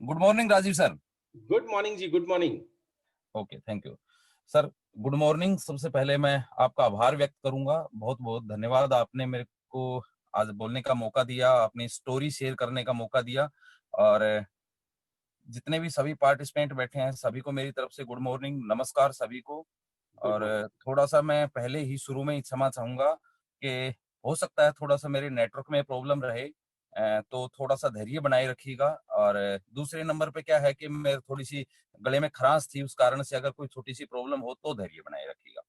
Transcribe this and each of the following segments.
Good morning Rajeev sir. Good morning ji, good morning. Okay, thank you sir. Good morning. सबसे पहले मैं आपका आभार व्यक्त करूंगा, बहुत बहुत धन्यवाद। आपने मेरे को आज बोलने का मौका दिया, अपनी स्टोरी शेयर करने का मौका दिया। और जितने भी सभी पार्टिसिपेंट बैठे हैं सभी को मेरी तरफ से गुड मॉर्निंग, नमस्कार सभी को। गुड और मॉर्निंग। थोड़ा सा मैं पहले ही शुरू में ही क्षमा चाहूंगा कि हो सकता है थोड़ा सा मेरे नेटवर्क में प्रॉब्लम रहे, तो थोड़ा सा धैर्य बनाए रखिएगा। और दूसरे नंबर पे क्या है कि मैं थोड़ी सी गले में खरांश थी, उस कारण से अगर कोई छोटी सी प्रॉब्लम हो तो धैर्य बनाए रखिएगा।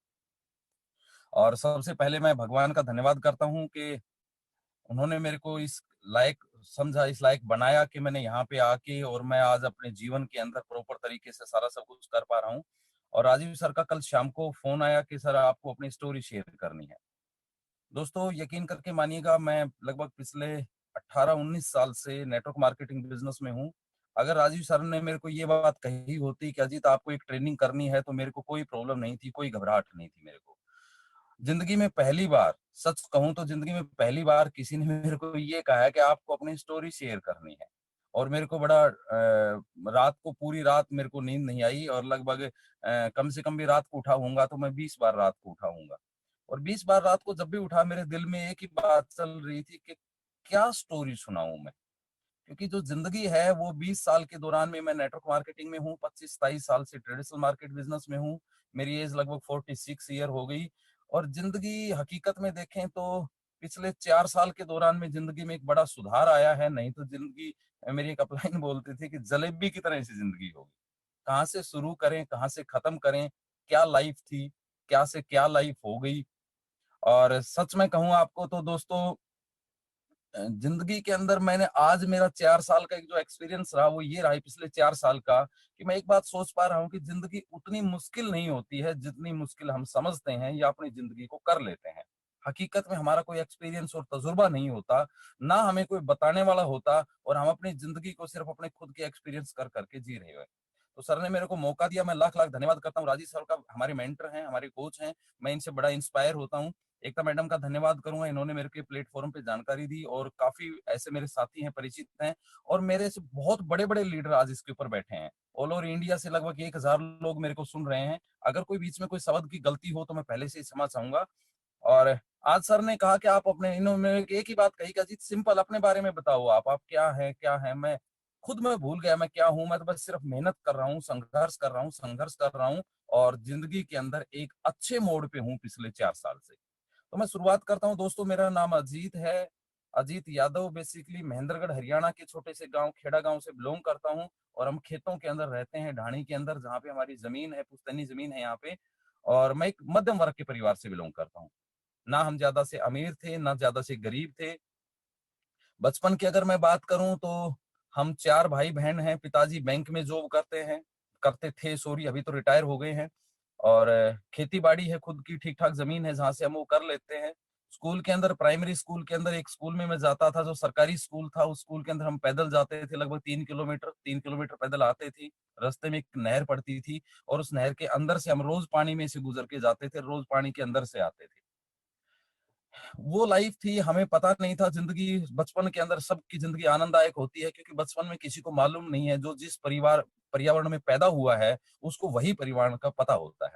और सबसे पहले मैं भगवान का धन्यवाद करता हूँ कि उन्होंने मेरे को इस लायक समझा, इस लायक बनाया कि मैंने यहाँ पे आके और मैं आज अपने जीवन के अंदर प्रॉपर तरीके से सारा सब कुछ कर पा रहा हूँ। और राजीव सर का कल शाम को फोन आया कि सर आपको अपनी स्टोरी शेयर करनी है। दोस्तों यकीन करके मानिएगा, मैं लगभग पिछले 18-19 साल से नेटवर्क मार्केटिंग बिजनेस में हूँ। अगर राजीव सर ने मेरे को ये बात कही होती कि अजीत आपको एक ट्रेनिंग करनी है, तो मेरे को कोई प्रॉब्लम नहीं थी, कोई घबराहट नहीं थी मेरे को। जिंदगी में पहली बार, सच कहूं तो जिंदगी में पहली बार किसी ने मेरे को ये कहा है कि आपको अपनी स्टोरी शेयर करनी है। और मेरे को बड़ा रात को, पूरी रात मेरे को नींद नहीं आई, और लगभग कम से कम भी रात को उठा होऊंगा तो मैं 20 बार रात को उठा होऊंगा। और 20 बार रात को जब भी उठा, मेरे दिल में एक ही बात चल रही थी कि क्या स्टोरी सुनाऊं मैं। क्योंकि जो जिंदगी है वो 20 साल के दौरान में मैं नेटवर्क मार्केटिंग में हूँ, 25-27 साल से ट्रेडिशनल मार्केट बिजनेस में हूँ। मेरी एज लगभग 46 ईयर हो गई। और जिंदगी हकीकत में देखें तो पिछले 4 साल के दौरान में जिंदगी में एक बड़ा सुधार आया है। नहीं तो जिंदगी, मेरी एक अपलाइन बोलती थी कि जलेबी की तरह से जिंदगी होगी। कहाँ से शुरू करें, कहाँ से खत्म करें, क्या लाइफ थी, क्या से क्या लाइफ हो गई। और सच में कहूँ आपको तो दोस्तों, जिंदगी के अंदर मैंने आज मेरा 4 साल का एक जो एक्सपीरियंस रहा वो ये रहा है, पिछले 4 साल का, कि मैं एक बात सोच पा रहा हूँ कि जिंदगी उतनी मुश्किल नहीं होती है जितनी मुश्किल हम समझते हैं या अपनी जिंदगी को कर लेते हैं। हकीकत में हमारा कोई एक्सपीरियंस और तजुर्बा नहीं होता, ना हमें कोई बताने वाला होता, और हम अपनी जिंदगी को सिर्फ अपने खुद के एक्सपीरियंस कर करके जी रहे हैं। तो सर ने मेरे को मौका दिया, मैं लाख लाख धन्यवाद करता हूँ। राजीव सर का, हमारे मेंटर हैं, हमारे कोच हैं, मैं इनसे बड़ा इंस्पायर होता हूँ। एकता मैडम का धन्यवाद करूंगा, इन्होंने मेरे के प्लेटफॉर्म पे जानकारी दी, और काफी ऐसे मेरे साथी हैं, परिचित हैं। और मेरे से बहुत बड़े बड़े लीडर आज इसके ऊपर बैठे हैं। ऑल ओवर इंडिया से लगभग 1000 लोग मेरे को सुन रहे हैं। अगर कोई बीच में कोई शब्द की गलती हो तो मैं पहले से ही क्षमा चाहूंगा। और आज सर ने कहा कि आप अपने, इन्होंने एक ही बात कही कि अजीत सिंपल अपने बारे में बताओ, आप क्या है, क्या है। मैं खुद में भूल गया मैं क्या हूं। मैं तो बस सिर्फ मेहनत कर रहा हूँ, संघर्ष कर रहा हूँ, संघर्ष कर रहा हूँ। और जिंदगी के अंदर एक अच्छे मोड़ पे हूँ पिछले 4 साल से। तो मैं शुरुआत करता हूँ दोस्तों। मेरा नाम अजीत है, अजीत यादव। बेसिकली महेंद्रगढ़ हरियाणा के छोटे से गांव, खेड़ा गांव से बिलोंग करता हूँ। और हम खेतों के अंदर रहते हैं, ढाणी के अंदर, जहाँ पे हमारी जमीन है, पुश्तैनी जमीन है यहाँ पे। और मैं एक मध्यम वर्ग के परिवार से बिलोंग करता हूँ। ना हम ज्यादा से अमीर थे, ना ज्यादा से गरीब थे। बचपन की अगर मैं बात करूं तो हम 4 भाई बहन हैं। पिताजी बैंक में जॉब करते थे, सॉरी, अभी तो रिटायर हो गए हैं। और खेती बाड़ी है, खुद की ठीक ठाक जमीन है जहां से हम वो कर लेते हैं। स्कूल के अंदर, प्राइमरी स्कूल के अंदर, एक स्कूल में मैं जाता था जो सरकारी स्कूल था। उस स्कूल के अंदर हम पैदल जाते थे, लगभग 3 किलोमीटर, 3 किलोमीटर पैदल आते थे। रास्ते में एक नहर पड़ती थी, और उस नहर के अंदर से हम रोज पानी में से गुजर के जाते थे, रोज पानी के अंदर से आते थे। वो लाइफ थी, हमें पता नहीं था। जिंदगी बचपन के अंदर सबकी जिंदगी आनंददायक होती है, क्योंकि बचपन में किसी को मालूम नहीं है, जो जिस पर्यावरण में पैदा हुआ है उसको वही पर्यावरण का पता होता है।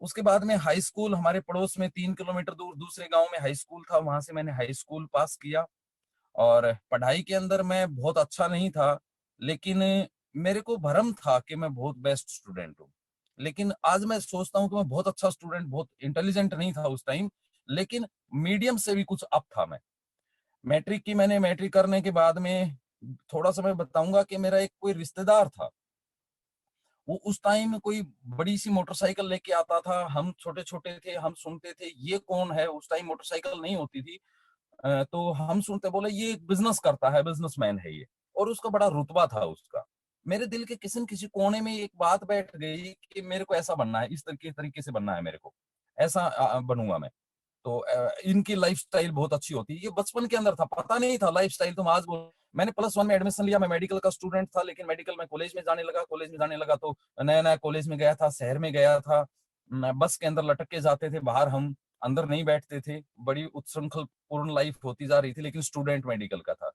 उसके बाद में हाई स्कूल, हमारे पड़ोस में 3 किलोमीटर दूर दूसरे गांव में हाई स्कूल था, वहां से मैंने हाई स्कूल पास किया। और पढ़ाई के अंदर मैं बहुत अच्छा नहीं था, लेकिन मेरे को भ्रम था कि मैं बहुत बेस्ट स्टूडेंट हूँ। लेकिन आज मैं सोचता हूँ कि मैं बहुत अच्छा स्टूडेंट, बहुत इंटेलिजेंट नहीं था उस टाइम, लेकिन मीडियम से भी कुछ अप था मैं। मैट्रिक की, मैंने मैट्रिक करने के बाद में थोड़ा सा मैं बताऊंगा कि मेरा एक कोई रिश्तेदार था। वो उस टाइम कोई बड़ी सी मोटरसाइकिल लेके आता था। हम छोटे छोटे थे, हम सुनते थे ये कौन है, उस टाइम मोटरसाइकिल नहीं होती थी। तो हम सुनते, बोले ये बिजनेस करता है, बिजनेसमैन है ये। और उसका बड़ा रुतबा था उसका। मेरे दिल के किसी न किसी कोने में एक बात बैठ गई कि मेरे को ऐसा बनना है, इस तरीके से बनना है मेरे को, ऐसा बनूंगा मैं। तो इनकी लाइफस्टाइल बहुत अच्छी होती है। ये बचपन के अंदर था, पता नहीं था लाइफस्टाइल। तो आज बोल, मैंने +1 में एडमिशन लिया। मैं मेडिकल का स्टूडेंट था, लेकिन मेडिकल में कॉलेज में जाने लगा। कॉलेज में जाने लगा तो नया नया कॉलेज में गया था, शहर में गया था। बस के अंदर लटक के जाते थे बाहर, हम अंदर नहीं बैठते थे। बड़ी उच्छृंखल पूर्ण लाइफ होती जा रही थी, लेकिन स्टूडेंट मेडिकल का था।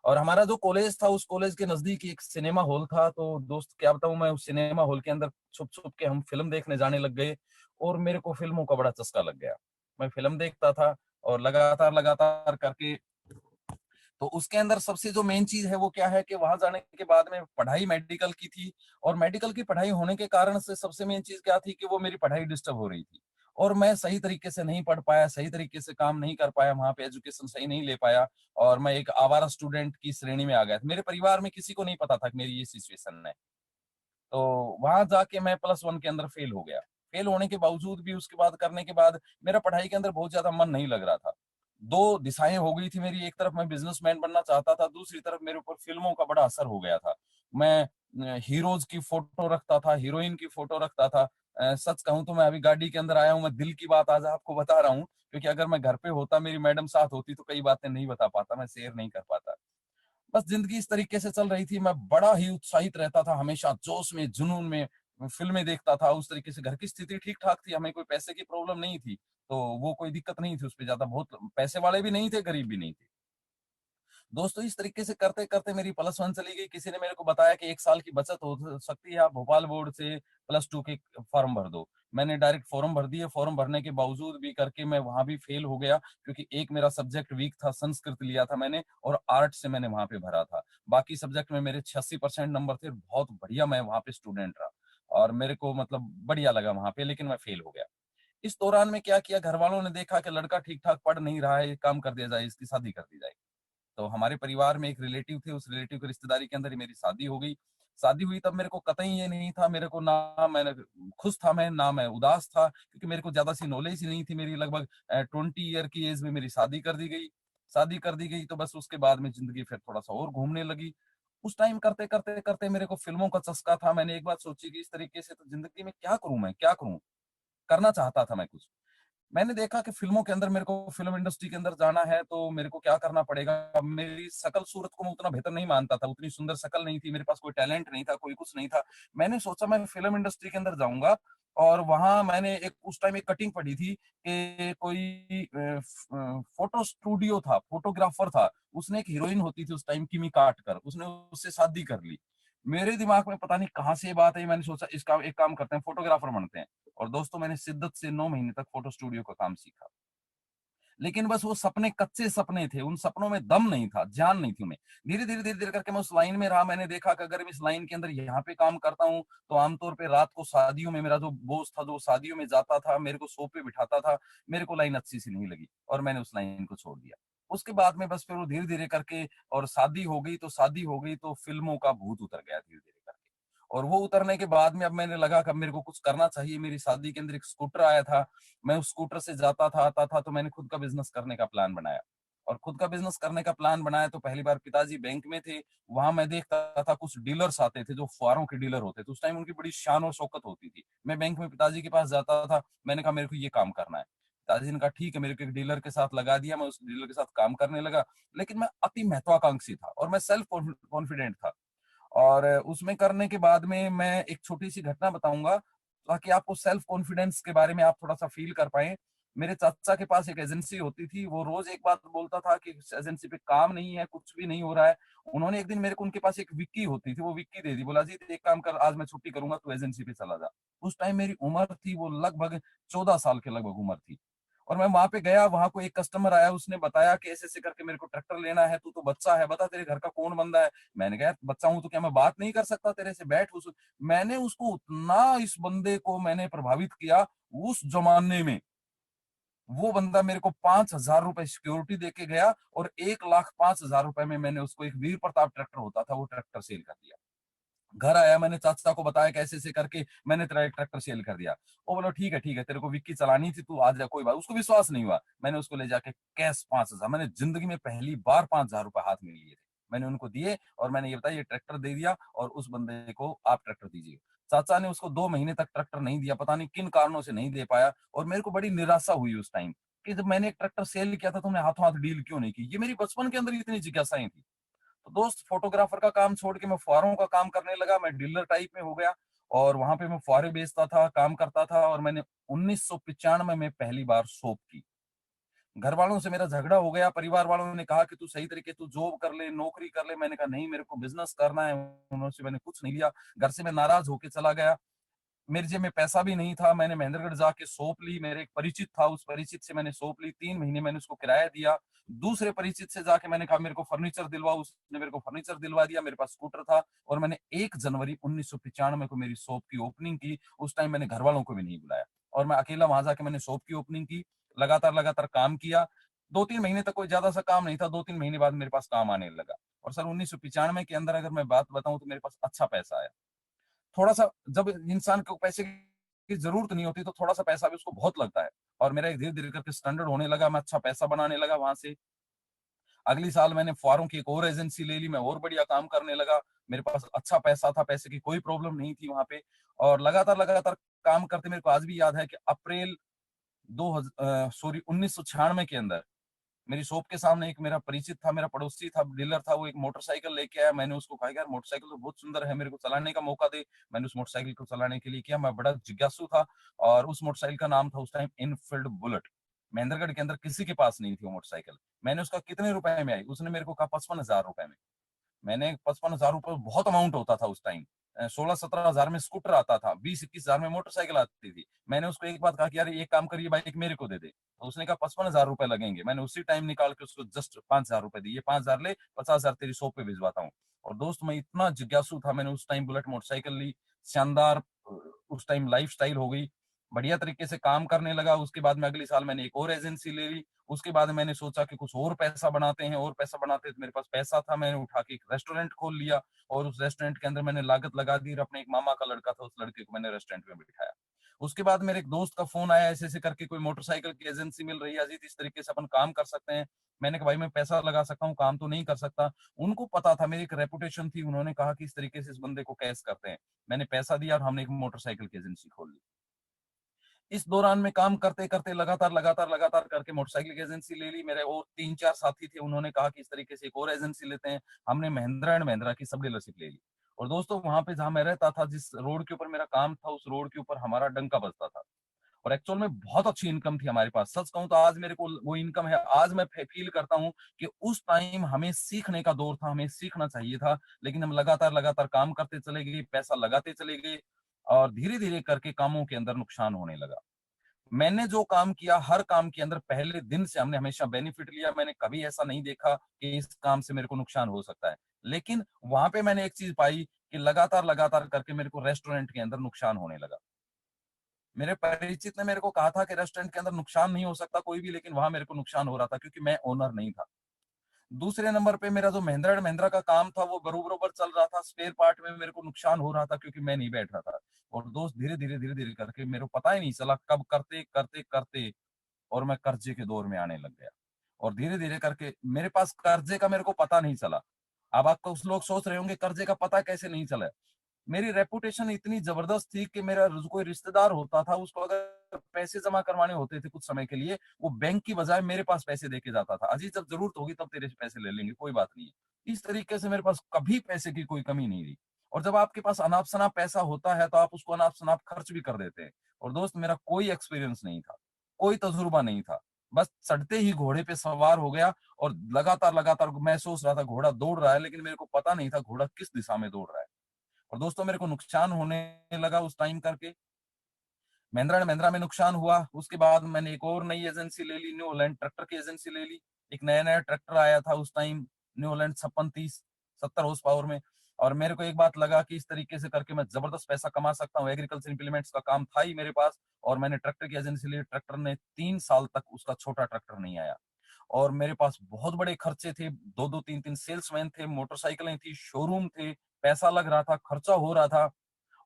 और हमारा जो कॉलेज था, उस कॉलेज के नजदीक एक सिनेमा हॉल था। तो दोस्त क्या बताऊं, मैं उस सिनेमा हॉल के अंदर छुप छुप के हम फिल्म देखने जाने लग गए और मेरे को फिल्मों का बड़ा चस्का लग गया। मैं फिल्म देखता था और लगातार लगातार करके, तो उसके अंदर सबसे जो मेन चीज है वो क्या है कि वहां जाने के बाद में पढ़ाई मेडिकल की थी, और मेडिकल की पढ़ाई होने के कारण से सबसे मेन चीज क्या थी कि वो मेरी पढ़ाई डिस्टर्ब हो रही थी और मैं सही तरीके से नहीं पढ़ पाया, सही तरीके से काम नहीं कर पाया, वहां पे एजुकेशन सही नहीं ले पाया और मैं एक आवारा स्टूडेंट की श्रेणी में आ गया। मेरे परिवार में किसी को नहीं पता था कि मेरी ये सिचुएशन है। तो वहां जाके मैं +1 के अंदर फेल हो गया। फेल होने के बावजूद भी उसके बाद करने के बाद मेरा पढ़ाई के अंदर बहुत ज्यादा मन नहीं लग रहा था। दो दिशाएं हो गई थी मेरी, एक तरफ मैं बिजनेसमैन बनना चाहता था, दूसरी तरफ मेरे ऊपर फिल्मों का बड़ा असर हो गया था। मैं हीरोज की फोटो रखता था, हीरोइन की फोटो रखता था। सच कहूं तो मैं अभी गाड़ी के अंदर आया हूं, मैं दिल की बात आज आपको बता रहा हूँ, क्योंकि अगर मैं घर पे होता, मेरी मैडम साथ होती, तो कई बातें नहीं बता पाता, मैं शेयर नहीं कर पाता। बस जिंदगी इस तरीके से चल रही थी। मैं बड़ा ही उत्साहित रहता था, हमेशा जोश में, जुनून में फिल्में देखता था। उस तरीके से घर की स्थिति ठीक ठाक थी, हमें कोई पैसे की प्रॉब्लम नहीं थी, तो वो कोई दिक्कत नहीं थी उस पे ज्यादा। बहुत पैसे वाले भी नहीं थे, गरीब भी नहीं थे। दोस्तों इस तरीके से करते करते मेरी +1 चली गई। किसी ने मेरे को बताया कि 1 साल की बचत हो सकती है, आप भोपाल बोर्ड से +2 के फॉर्म भर दो। मैंने डायरेक्ट फॉर्म भर दिए। फॉर्म भरने के बावजूद भी करके मैं वहां भी फेल हो गया, क्योंकि एक मेरा सब्जेक्ट वीक था, संस्कृत लिया था मैंने और आर्ट से मैंने वहां पे भरा था। बाकी सब्जेक्ट में मेरे 86% नंबर थे, बहुत बढ़िया मैं वहां पे स्टूडेंट रहा और मेरे को मतलब बढ़िया लगा वहां पे, लेकिन मैं फेल हो गया। इस दौरान में क्या किया, घर वालों ने देखा कि लड़का ठीक ठाक पढ़ नहीं रहा है, ये काम कर दिया जाए, इसकी शादी कर दी जाए। तो हमारे परिवार में एक रिलेटिव थे, उस रिलेटिव की रिश्तेदारी के अंदर ही मेरी शादी हो गई। शादी हुई तब मेरे को कतई ये नहीं था, मेरे को ना मैं खुश था, मैं ना मैं उदास था, क्योंकि मेरे को ज्यादा सी नॉलेज ही नहीं थी। मेरी लगभग 20 ईयर की एज में मेरी शादी कर दी गई। शादी कर दी गई तो बस उसके बाद में जिंदगी फिर थोड़ा सा और घूमने लगी। उस टाइम करते करते करते मेरे को फिल्मों का चस्का था। मैंने एक बात सोची कि इस तरीके से तो जिंदगी में क्या करूं, मैं क्या करूं, करना चाहता था मैं कुछ। मैंने देखा कि फ़िल्मों के अंदर मेरे को फ़िल्म इंडस्ट्री के अंदर जाना है, तो मेरे को क्या करना पड़ेगा। अब मेरी शकल-सूरत को मैं उतना बेहतर नहीं मानता था, उतनी सुंदर शकल नहीं थी, मेरे पास कोई टैलेंट नहीं था, कोई कुछ नहीं था। मैंने सोचा मैं फ़िल्म इंडस्ट्री के अंदर जाऊँगा और वहाँ मैंने एक उस टाइम एक कटिंग पढ़ी थी कि कोई फ़ोटो स्टूडियो था, फ़ोटोग्राफ़र था, उसने एक हीरोइन होती थी उस टाइम किमी कार्डकर, उसने उससे शादी कर ली। मेरे दिमाग में पता नहीं कहाँ से ये बात आई, मैंने सोचा इसका एक काम करते हैं, फ़ोटोग्राफ़र बनते हैं। और दोस्तों मैंने शिद्दत से 9 महीने तक फोटो स्टूडियो का काम सीखा। लेकिन बस वो सपने कच्चे सपने थे, उन सपनों में दम नहीं था, जान नहीं थी उनमें। धीरे-धीरे करके मैं उस लाइन में रहा, मैंने देखा कि अगर मैं इस लाइन के अंदर यहाँ पे काम करता हूँ, तो आमतौर पे रात को शादियों में मेरा जो बॉस था, जो शादियों में जाता था, मेरे को शो पे बिठाता था, मेरे को लाइन अच्छी सी नहीं लगी और मैंने उस लाइन को छोड़ दिया। उसके बाद में बस फिर वो धीरे-धीरे करके और शादी हो गई तो फ़िल्मों का भूत उतर गया धीरे-धीरे करके। और वो उतरने के बाद में अब मैंने लगा कि अब मेरे को कुछ करना चाहिए। मेरी शादी के अंदर एक स्कूटर आया था, मैं उस स्कूटर से जाता था, आता था, तो मैंने खुद का बिज़नेस करने का प्लान बनाया। और खुद का बिज़नेस करने का प्लान बनाया तो पहली बार पिताजी बैंक में थे, वहाँ मैं देखता था कुछ डीलर्स आते थे जो अखबारों के डीलर होते थे। उस टाइम उनकी बड़ी शान और शौकत होती थी। मैं बैंक में पिताजी के पास जाता था, मैंने कहा मेरे को ये काम करना है। पिताजी ने कहा ठीक है, मेरे को एक डीलर के साथ लगा दिया, मैं उस डीलर के साथ काम करने लगा। लेकिन मैं अति महत्वाकांक्षी था और मैं सेल्फ कॉन्फिडेंट था। और उसमें करने के बाद में मैं एक छोटी-सी घटना बताऊँगा, ताकि आपको सेल्फ कॉन्फिडेंस के बारे में आप थोड़ा-सा फ़ील कर पाएँ। मेरे चाचा के पास एक एजेंसी होती थी, वो रोज़ एक बात बोलता था कि इस एजेंसी पे काम नहीं है, कुछ भी नहीं हो रहा है। उन्होंने एक दिन मेरे को उनके पास एक विक्की होती थी, वो विक्की दे दी, बोला जी एक काम कर, आज मैं छुट्टी करूँगा, तू एजेंसी पे चला जा। उस टाइम मेरी उम्र थी वो लगभग 14 साल के लगभग उम्र थी। और मैं वहाँ पे गया, वहाँ को एक कस्टमर आया, उसने बताया कि ऐसे-ऐसे करके मेरे को ट्रैक्टर लेना है, तू तो बच्चा है, बता तेरे घर का कौन बंदा है? मैंने कहा यार बच्चा हूँ तो क्या मैं बात नहीं कर सकता तेरे से? बैठ उस मैंने उसको उतना इस बंदे को मैंने प्रभावित किया, उस ज़माने में वो बंदा मेरे को ₹5000 सिक्योरिटी देके गया और 1,05,000 में मैंने उसको एक वीर प्रताप ट्रैक्टर होता था, वो ट्रैक्टर सेल कर दिया। घर आया, मैंने चाचा को बताया कैसे-ऐसे करके मैंने तेरा एक ट्रैक्टर सेल कर दिया। वो बोला ठीक है, तेरे को विक्की चलानी थी, तू आ जा कोई बात। उसको विश्वास नहीं हुआ। मैंने उसको ले जाके कैश 5,000, मैंने ज़िंदगी में पहली बार ₹5,000 हाथ में लिए थे। मैंने उनको दिए और मैंने ये बताया ये ट्रैक्टर दे दिया और उस बंदे को आप ट्रैक्टर दीजिए। चाचा ने उसको 2 महीने तक ट्रैक्टर नहीं दिया, पता नहीं किन कारणों से नहीं दे पाया और मेरे को बड़ी निराशा हुई उस टाइम कि जब मैंने एक ट्रैक्टर सेल किया था, तुमने हाथों-हाथ डील क्यों नहीं की? ये मेरी बचपन के अंदर इतनी जिज्ञासाएँ थी। तो दोस्त फोटोग्राफर का काम छोड़ के मैं फुहारों का काम करने लगा, मैं डीलर टाइप में हो गया और वहां पे मैं फुहारे बेचता था, काम करता था और मैंने 1995 में पहली बार शॉप की। घर वालों से मेरा झगड़ा हो गया, परिवार वालों ने कहा कि तू सही तरीके तू जॉब कर ले, नौकरी कर ले। मैंने कहा नहीं, मेरे को बिज़नेस करना है। उन्होंने मैंने कुछ नहीं लिया, घर से मैं नाराज़ होके चला गया। मेरे जेब में पैसा भी नहीं था, मैंने महेंद्रगढ़ जाके सौंप ली, मेरे एक परिचित था, उस परिचित से मैंने सौंप ली, 3 महीने मैंने उसको किराया दिया। दूसरे परिचित से जाके मैंने कहा मेरे को फर्नीचर दिलवाओ, उसने मेरे को फर्नीचर दिलवा दिया, मेरे पास स्कूटर था और मैंने 1 जनवरी 1995 को मेरी शॉप की ओपनिंग की। उस टाइम मैंने घरवालों को भी नहीं बुलाया और मैं अकेला वहाँ जाके मैंने शॉप की ओपनिंग की, लगातार काम किया। 2-3 महीने तक कोई ज़्यादा-सा काम नहीं था, 2-3 महीने बाद मेरे पास काम आने लगा और सर 1995 के अंदर अगर मैं बात बताऊँ तो मेरे पास अच्छा पैसा आया। थोड़ा-सा जब इंसान को पैसे की ज़रूरत नहीं होती तो थोड़ा-सा पैसा भी उसको बहुत लगता है और मेरा एक धीरे-धीरे करके स्टैंडर्ड होने लगा, मैं अच्छा पैसा बनाने लगा वहाँ से। अगली साल मैंने फुहारों की एक और एजेंसी ले ली, मैं और बढ़िया काम करने लगा। मेरे पास अच्छा पैसा था, पैसे की कोई प्रॉब्लम नहीं थी वहाँ पे और लगातार काम करते मेरे को आज भी याद है कि अप्रैल 1996 के अंदर मेरी शॉप के सामने एक मेरा परिचित था, मेरा पड़ोसी था, डीलर था, वो एक मोटरसाइकिल लेके आया। मैंने उसको कहा, "यार मोटरसाइकिल तो बहुत सुंदर है, मेरे को चलाने का मौका दे।" मैंने उस मोटरसाइकिल को चलाने के लिए किया, मैं बड़ा जिज्ञासु था और उस मोटरसाइकिल का नाम था उस टाइम इनफील्ड बुलेट। महेंद्रगढ़ के अंदर किसी के पास नहीं थी वो मोटरसाइकिल। मैंने उसका कितने रुपए में आई? उसने मेरे को कहा ₹55,000 में। मैंने ₹55,000 बहुत अमाउंट होता था उस टाइम। 16-17 हज़ार में स्कूटर आता था, 20-21 हज़ार में मोटरसाइकिल आती थी। मैंने उसको एक बात कहा कि यार एक काम करिए बाइक मेरे को दे दे। तो उसने कहा ₹55,000 लगेंगे। मैंने उसी टाइम निकाल के उसको जस्ट ₹5,000 दिए, 5,000 ले, 50,000 तेरी शॉप पे भिजवाता हूँ। और दोस्त मैं इतना जिज्ञासु था, मैंने उस टाइम बुलेट मोटरसाइकिल ली, शानदार उस टाइम लाइफ़स्टाइल हो गई, बढ़िया तरीके से काम करने लगा। उसके बाद में अगले साल मैंने एक और एजेंसी ले ली। उसके बाद मैंने सोचा कि कुछ और पैसा बनाते हैं और पैसा बनाते तो मेरे पास पैसा था, मैंने उठा के एक रेस्टोरेंट खोल लिया और उस रेस्टोरेंट के अंदर मैंने लागत लगा दी और अपने एक मामा का लड़का था, उस लड़के को मैंने रेस्टोरेंट में बिठाया। उसके बाद मेरे एक दोस्त का फ़ोन आया, ऐसे-ऐसे करके कोई मोटरसाइकिल की एजेंसी मिल रही है अजीत, इस तरीके से अपन काम कर सकते हैं। मैंने कहा भाई मैं पैसा लगा सकता हूँ, काम तो नहीं कर सकता। उनको पता था मेरी एक रेपुटेशन थी, उन्होंने कहा कि इस तरीके से इस बंदे को कैश करते हैं। मैंने पैसा दिया और हमने एक मोटरसाइकिल की एजेंसी खोल ली। इस दौरान में काम करते-करते लगातार करके मोटरसाइकिल की एजेंसी ले ली। मेरे और 3-4 साथी थे, उन्होंने कहा कि इस तरीके से एक और एजेंसी लेते हैं। हमने महिंद्रा एंड महिंद्रा की सब डीलरशिप ले ली। और दोस्तों वहाँ पे जहाँ मैं रहता था, जिस रोड के ऊपर मेरा काम था, उस रोड के ऊपर हमारा डंका बजता था। और एक्चुअल में बहुत अच्छी इनकम थी हमारे पास। सच कहूँ तो आज मेरे को वो इनकम है। आज मैं फील करता हूँ कि उस टाइम हमें सीखने का दौर था, हमें सीखना चाहिए था। लेकिन हम लगातार काम करते चले गए, पैसा लगाते चले गए और धीरे-धीरे करके कामों के अंदर नुकसान होने लगा। मैंने जो काम किया, हर काम के अंदर पहले दिन से हमने हमेशा बेनिफिट लिया। मैंने कभी ऐसा नहीं देखा कि इस काम से मेरे को नुकसान हो सकता है। लेकिन वहाँ पे मैंने एक चीज़ पाई कि लगातार करके मेरे को रेस्टोरेंट के अंदर नुकसान होने लगा। मेरे परिचित ने मेरे को कहा था कि रेस्टोरेंट के अंदर नुकसान नहीं हो सकता कोई भी, लेकिन वहाँ मेरे को नुकसान हो रहा था क्योंकि मैं ओनर नहीं था। दूसरे नंबर पे मेरा जो महिंद्रा एंड महिंद्रा का काम था वो बरोबर चल रहा था, स्पेयर पार्ट में मेरे को नुकसान हो रहा था क्योंकि मैं नहीं बैठ रहा था। और दोस्त धीरे-धीरे करके मेरे को पता ही नहीं चला कब करते और मैं कर्जे के दौर में आने लग गया। और धीरे-धीरे करके मेरे पास कर्जे का मेरे को पता नहीं चला। अब आप कुछ लोग सोच रहे होंगे कर्जे का पता कैसे नहीं चला? मेरी रेपुटेशन इतनी ज़बरदस्त थी कि मेरा कोई रिश्तेदार होता था, उसको अगर पैसे जमा करवाने होते थे कुछ समय के लिए, वो बैंक की बजाय मेरे पास पैसे देके जाता था। अजी जब ज़रूरत होगी तब तेरे से पैसे ले लेंगे, कोई बात नहीं है। इस तरीके से मेरे पास कभी पैसे की कोई कमी नहीं रही। और जब आपके पास अनाप-शनाप पैसा होता है, तो आप उसको अनाप-शनाप खर्च भी कर देते हैं। और दोस्त मेरा कोई एक्सपीरियंस नहीं था, कोई तजुर्बा नहीं था। बस चढ़ते ही घोड़े पे सवार हो गया और लगातार मैं सोच रहा था घोड़ा दौड़ रहा है, लेकिन मेरे को पता नहीं था घोड़ा किस दिशा में दौड़ रहा है। और दोस्तों मेरे को नुकसान होने लगा उस टाइम करके। महिंद्रा एंड महिंद्रा में नुकसान हुआ। उसके बाद मैंने एक और नई एजेंसी ले ली, न्यू हॉलैंड ट्रैक्टर की एजेंसी ले ली। एक नया-नया ट्रैक्टर आया था उस time, new Holland 5630 70 horse power में। और मेरे को एक बात लगा कि इस तरीके से करके मैं ज़बरदस्त पैसा कमा सकता हूँ। एग्रीकल्चर इम्प्लीमेंट्स का काम था ही मेरे पास और मैंने ट्रैक्टर की एजेंसी ली। ट्रैक्टर ने 3 साल तक उसका छोटा ट्रैक्टर नहीं आया। और मेरे पास बहुत बड़े खर्चे थे, 2-2 3-3 सेल्समैन थे, मोटरसाइकिलें थी, शोरूम थे, पैसा लग रहा था, खर्चा हो रहा था।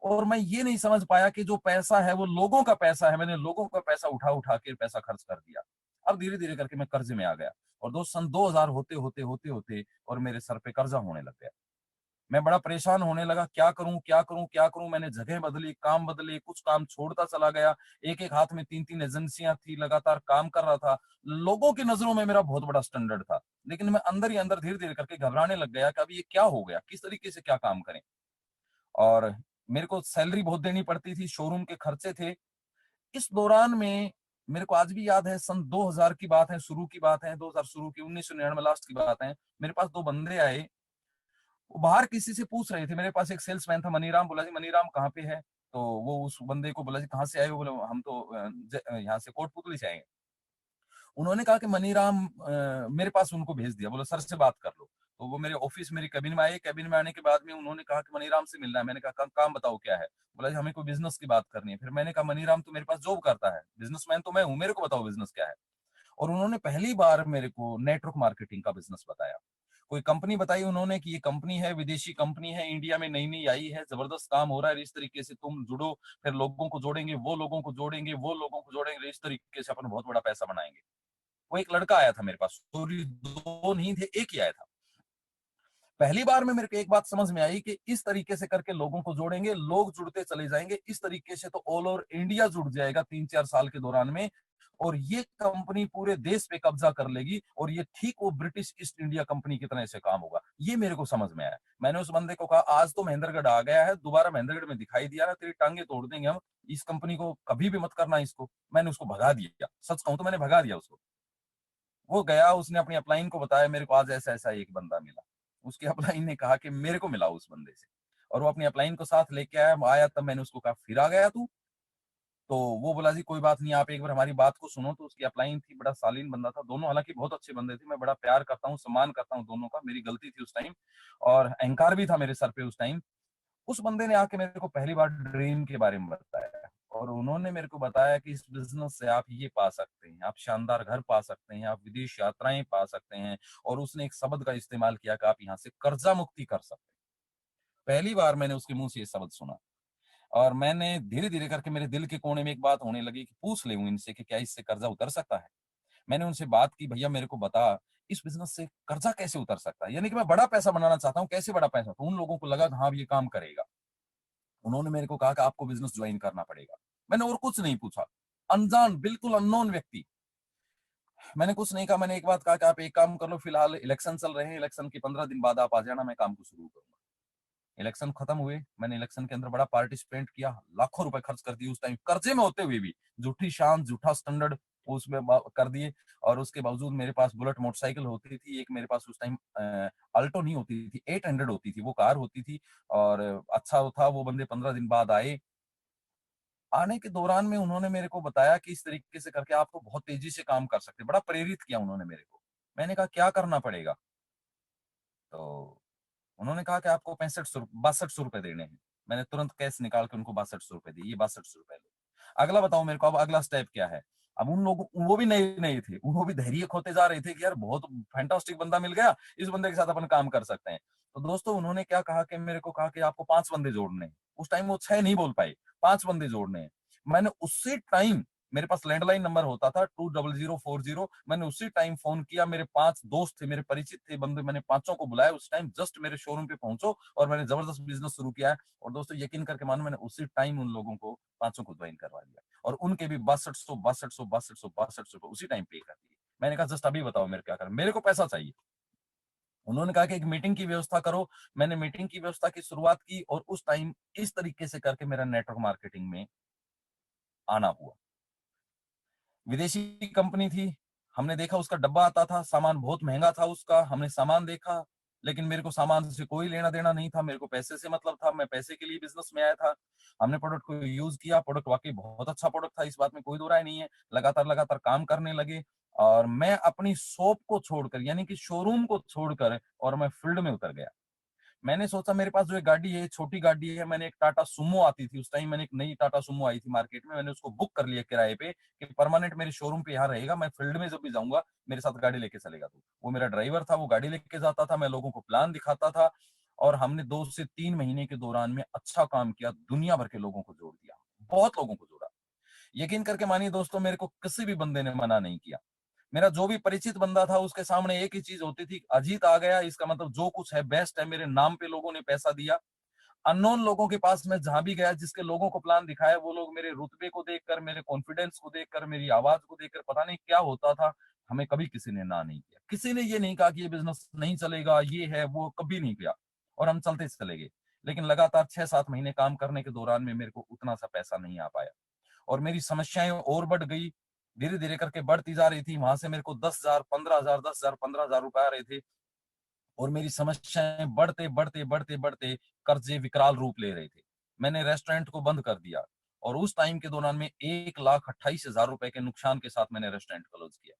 और मैं ये नहीं समझ पाया कि जो पैसा है वो लोगों का पैसा है, मैंने लोगों का पैसा उठा के पैसा खर्च कर दिया। अब धीरे-धीरे करके मैं कर्ज़े में आ गया और दोस्त सन 2000 होते और मेरे सर पे कर्ज़ा होने लग गया। मैं बड़ा परेशान होने लगा, क्या करूँ? मैंने जगह बदली, काम बदले, कुछ काम छोड़ता चला गया। एक-एक हाथ में 3-3 एजेंसियाँ थी, लगातार काम कर रहा था। लोगों की नज़रों में मेरा बहुत बड़ा स्टैंडर्ड था, लेकिन मैं अंदर ही अंदर धीरे-धीरे करके घबराने लग गया कि अब ये क्या हो गया? किस तरीके से क्या काम करें? और मेरे को सैलरी बहुत देनी पड़ती थी, शोरूम के खर्चे थे। इस दौरान में मेरे को आज भी याद है, सन 2000 की बात है, शुरू की बात है, 2000 शुरू की, 1999 लास्ट की बात है। मेरे पास दो बंदे आए, वो बाहर किसी से पूछ रहे थे। मेरे पास एक सेल्समैन था मनीराम, बोला जी मनीराम कहाँ पे है? तो वो उस बंदे को बोला जी कहाँ से आए हो? बोले हम तो यहाँ से कोटपुतली से आए हैं। उन्होंने कहा कि मनीराम मेरे पास उनको भेज दिया, बोला सर से बात कर लो। तो वो मेरे ऑफिस मेरी कैबिन में आए। कैबिन में आने के बाद में उन्होंने कहा कि मनीराम से मिलना है। मैंने कहा काम बताओ क्या है? बोला जी हमें कोई बिजनेस की बात करनी है। फिर मैंने कहा मनीराम तो मेरे पास जॉब करता है, बिजनेसमैन तो मैं हूँ, मेरे को बताओ बिजनेस क्या है। और उन्होंने पहली बार मेरे को नेटवर्क मार्केटिंग का बिजनेस बताया। कोई कंपनी बताई उन्होंने कि ये कंपनी है, विदेशी कंपनी है, इंडिया में नई नई आई है, जबरदस्त काम हो रहा है, इस तरीके से तुम जुड़ो, फिर लोगों को जोड़ेंगे, वो लोगों को जोड़ेंगे, वो लोगों को जोड़ेंगे, इस तरीके से अपन बहुत बड़ा पैसा बनाएंगे। वो एक लड़का आया था मेरे पास, सॉरी दो नहीं थे, एक ही आया था। पहली बार में मेरे को एक बात समझ में आई कि इस तरीके से करके लोगों को जोड़ेंगे, लोग जुड़ते चले जाएंगे, इस तरीके से तो ऑल ओवर इंडिया जुड़ जाएगा 3-4 साल के दौरान में, और ये कंपनी पूरे देश पे कब्जा कर लेगी, और ये ठीक वो ब्रिटिश ईस्ट इंडिया कंपनी की तरह से काम होगा। ये मेरे को समझ में आया। मैंने उस बंदे को कहा आज तो महेंद्रगढ़ आ गया है, दोबारा महेंद्रगढ़ में दिखाई दिया ना तेरी टांगे तोड़ देंगे हम, इस कंपनी को कभी भी मत करना इसको। मैंने उसको भगा दिया, सच कहूं तो मैंने भगा दिया उसको। वो गया, उसने अपनी अपलाइन को बताया मेरे को आज ऐसा ऐसा एक बंदा मिला। उसकी अपलाइन ने कहा कि मेरे को मिला उस बंदे से, और वो अपनी अपलाइन को साथ लेके आया। तब मैंने उसको कहा फिर आ गया तू? तो वो बोला जी कोई बात नहीं, आप एक बार हमारी बात को सुनो। तो उसकी अपलाइन थी, बड़ा शालीन बंदा था, दोनों हालांकि बहुत अच्छे बंदे थे, मैं बड़ा प्यार करता हूँ, सम्मान करता हूँ दोनों का। मेरी गलती थी उस टाइम, और अहंकार भी था मेरे सर पे उस टाइम। उस बंदे ने आके मेरे को पहली बार ड्रीम के बारे में बताया, और उन्होंने मेरे को बताया कि इस बिजनेस से आप ये पा सकते हैं, आप शानदार घर पा सकते हैं, आप विदेश यात्राएं पा सकते हैं। और उसने एक शब्द का इस्तेमाल किया कि आप यहाँ से कर्जा मुक्ति कर सकते हैं। पहली बार मैंने उसके मुंह से ये शब्द सुना, और मैंने धीरे धीरे करके मेरे दिल के कोने में एक बात होने लगी कि पूछ ले इनसे कि क्या इससे कर्जा उतर सकता है। मैंने उनसे बात की, भैया मेरे को बता इस बिजनेस से कर्जा कैसे उतर सकता है, यानी कि मैं बड़ा पैसा बनाना चाहता हूँ, कैसे बड़ा पैसा? तो उन लोगों को लगा कि हाँ ये काम करेगा। उन्होंने मेरे को कहा कि आपको बिजनेस ज्वाइन करना पड़ेगा। मैंने और कुछ नहीं पूछा, अनजान बिल्कुल अननोन व्यक्ति। मैंने कुछ नहीं कहा, मैंने एक बात कहा कि आप एक काम कर लो, फिलहाल इलेक्शन चल रहे हैं, इलेक्शन के 15 दिन बाद आप आ जाना, मैं काम को शुरू करूंगा। इलेक्शन खत्म हुए, मैंने इलेक्शन के अंदर बड़ा पार्टिसिपेट किया, लाखों रुपए खर्च कर दिए उस टाइम, कर्जे में होते हुए भी, झूठी शान झूठा स्टैंडर्ड उसमें कर दिए। और उसके बावजूद मेरे पास बुलेट मोटरसाइकिल होती थी एक, मेरे पास उस टाइम अल्टो नहीं होती थी, 800 होती थी, वो कार होती थी। और अच्छा था, वो बंदे 15 दिन बाद आए। आने के दौरान में उन्होंने मेरे को बताया कि इस तरीके से करके आप तो बहुत तेजी से काम कर सकते हैं, बड़ा प्रेरित किया उन्होंने मेरे को। मैंने कहा क्या करना पड़ेगा? तो उन्होंने कहा कि आपको 62 रुपए देने हैं। मैंने तुरंत कैश निकाल के उनको 62 रुपए दिए, ये 62 रुपए लो। अगला बताओ मेरे को, अब अगला स्टेप क्या है? अब उन लोगों, वो भी नए नए थे, वो भी धैर्य खोते जा रहे थे कि यार बहुत फैंटास्टिक बंदा मिल गया, इस बंदे के साथ अपन काम कर सकते हैं। तो दोस्तों उन्होंने क्या कहा कि मेरे को कहा कि आपको 5 बंदे जोड़ने हैं। उस टाइम वो 6 नहीं बोल पाए, 5 बंदे जोड़ने हैं। मैंने उसी टाइम, मेरे पास लैंडलाइन नंबर होता था 20040, मैंने उसी टाइम फोन किया। मेरे 5 दोस्त थे, मेरे परिचित थे बंदे, मैंने पांचों को बुलाया उस टाइम, जस्ट मेरे शोरूम पे पहुंचो, और मैंने जबरदस्त बिजनेस शुरू किया है। और दोस्तों यकीन करके मानो, मैंने उसी टाइम उन लोगों को पांचों को ज्वाइन करवा दिया, और उनके भी 6200 उसी टाइम पे कर दिए। मैंने कहा जस्ट अभी बताओ मेरे क्या करें, मेरे को पैसा चाहिए। उन्होंने कहा कि एक मीटिंग की व्यवस्था करो। मैंने मीटिंग की व्यवस्था की शुरुआत की, और उस टाइम इस तरीके से करके मेरा नेटवर्क मार्केटिंग में आना हुआ। विदेशी कंपनी थी, हमने देखा उसका डब्बा आता था, सामान बहुत महंगा था उसका, हमने सामान देखा, लेकिन मेरे को सामान से कोई लेना देना नहीं था, मेरे को पैसे से मतलब था, मैं पैसे के लिए बिजनेस में आया था। हमने प्रोडक्ट को यूज किया, प्रोडक्ट वाकई बहुत अच्छा प्रोडक्ट था, इस बात में कोई दो राय नहीं है। लगातार लगातार काम करने लगे, और मैं अपनी शॉप को छोड़कर, यानी कि शोरूम को छोड़कर, और मैं फील्ड में उतर गया। मैंने सोचा मेरे पास जो एक गाड़ी है, छोटी गाड़ी है, मैंने एक टाटा सुमो आती थी उस टाइम, मैंने एक नई टाटा सुमो आई थी मार्केट में, मैंने उसको बुक कर लिया किराए पे कि परमानेंट मेरे शोरूम पे यहाँ रहेगा, मैं फील्ड में जब भी जाऊंगा मेरे साथ गाड़ी लेके चलेगा। तो वो मेरा ड्राइवर था, वो गाड़ी लेके जाता था, मैं लोगों को प्लान दिखाता था, और हमने 2 से 3 महीने के दौरान में अच्छा काम किया, दुनिया भर के लोगों को जोड़ दिया, बहुत लोगों को जोड़ा। यकीन करके मानिए दोस्तों, मेरे को किसी भी बंदे ने मना नहीं किया। मेरा जो भी परिचित बंदा था उसके सामने एक ही चीज होती थी, अजीत आ गया, इसका मतलब जो कुछ है बेस्ट है, मेरे नाम पे लोगों ने पैसा दिया। अननोन लोगों के पास मैं जहां भी गया, जिसके लोगों को प्लान दिखाया, वो लोग मेरे रुतबे को देखकर, मेरे कॉन्फिडेंस को देखकर, मेरी आवाज को देखकर, पता नहीं क्या होता था, हमें कभी किसी ने ना नहीं किया। किसी ने ये नहीं कहा कि ये बिजनेस नहीं चलेगा, ये है वो, कभी नहीं किया। और हम चलते चले गए। लेकिन लगातार 6-7 महीने काम करने के दौरान में मेरे को उतना सा पैसा नहीं आ पाया, और मेरी समस्याएं और बढ़ गई। धीरे धीरे करके बढ़ती जा रही थी। वहां से मेरे को 10,000, 15,000, 10,000, 15,000 रुपए आ रहे थे और मेरी समस्याएं बढ़ते बढ़ते बढ़ते बढ़ते कर्जे विकराल रूप ले रहे थे। मैंने रेस्टोरेंट को बंद कर दिया और उस टाइम के दौरान में 1,28,000 रुपए के नुकसान के साथ मैंने रेस्टोरेंट क्लोज किया।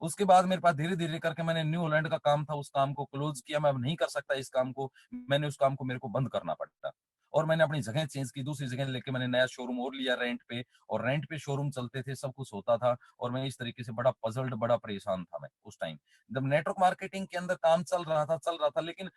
उसके बाद मेरे पास धीरे धीरे करके मैंने न्यू हॉलैंड का काम था, उस काम को क्लोज किया। मैं अब नहीं कर सकता इस काम को, मैंने उस काम को मेरे को बंद करना पड़ता और मैंने अपनी जगह चेंज की, दूसरी जगह लेके मैंने नया शोरूम और लिया रेंट पे, और रेंट पे शोरूम चलते थे, सब कुछ होता था और मैं इस तरीके से बड़ा पजल्ड, बड़ा परेशान था मैं उस टाइम। जब नेटवर्क मार्केटिंग के अंदर काम चल रहा था, लेकिन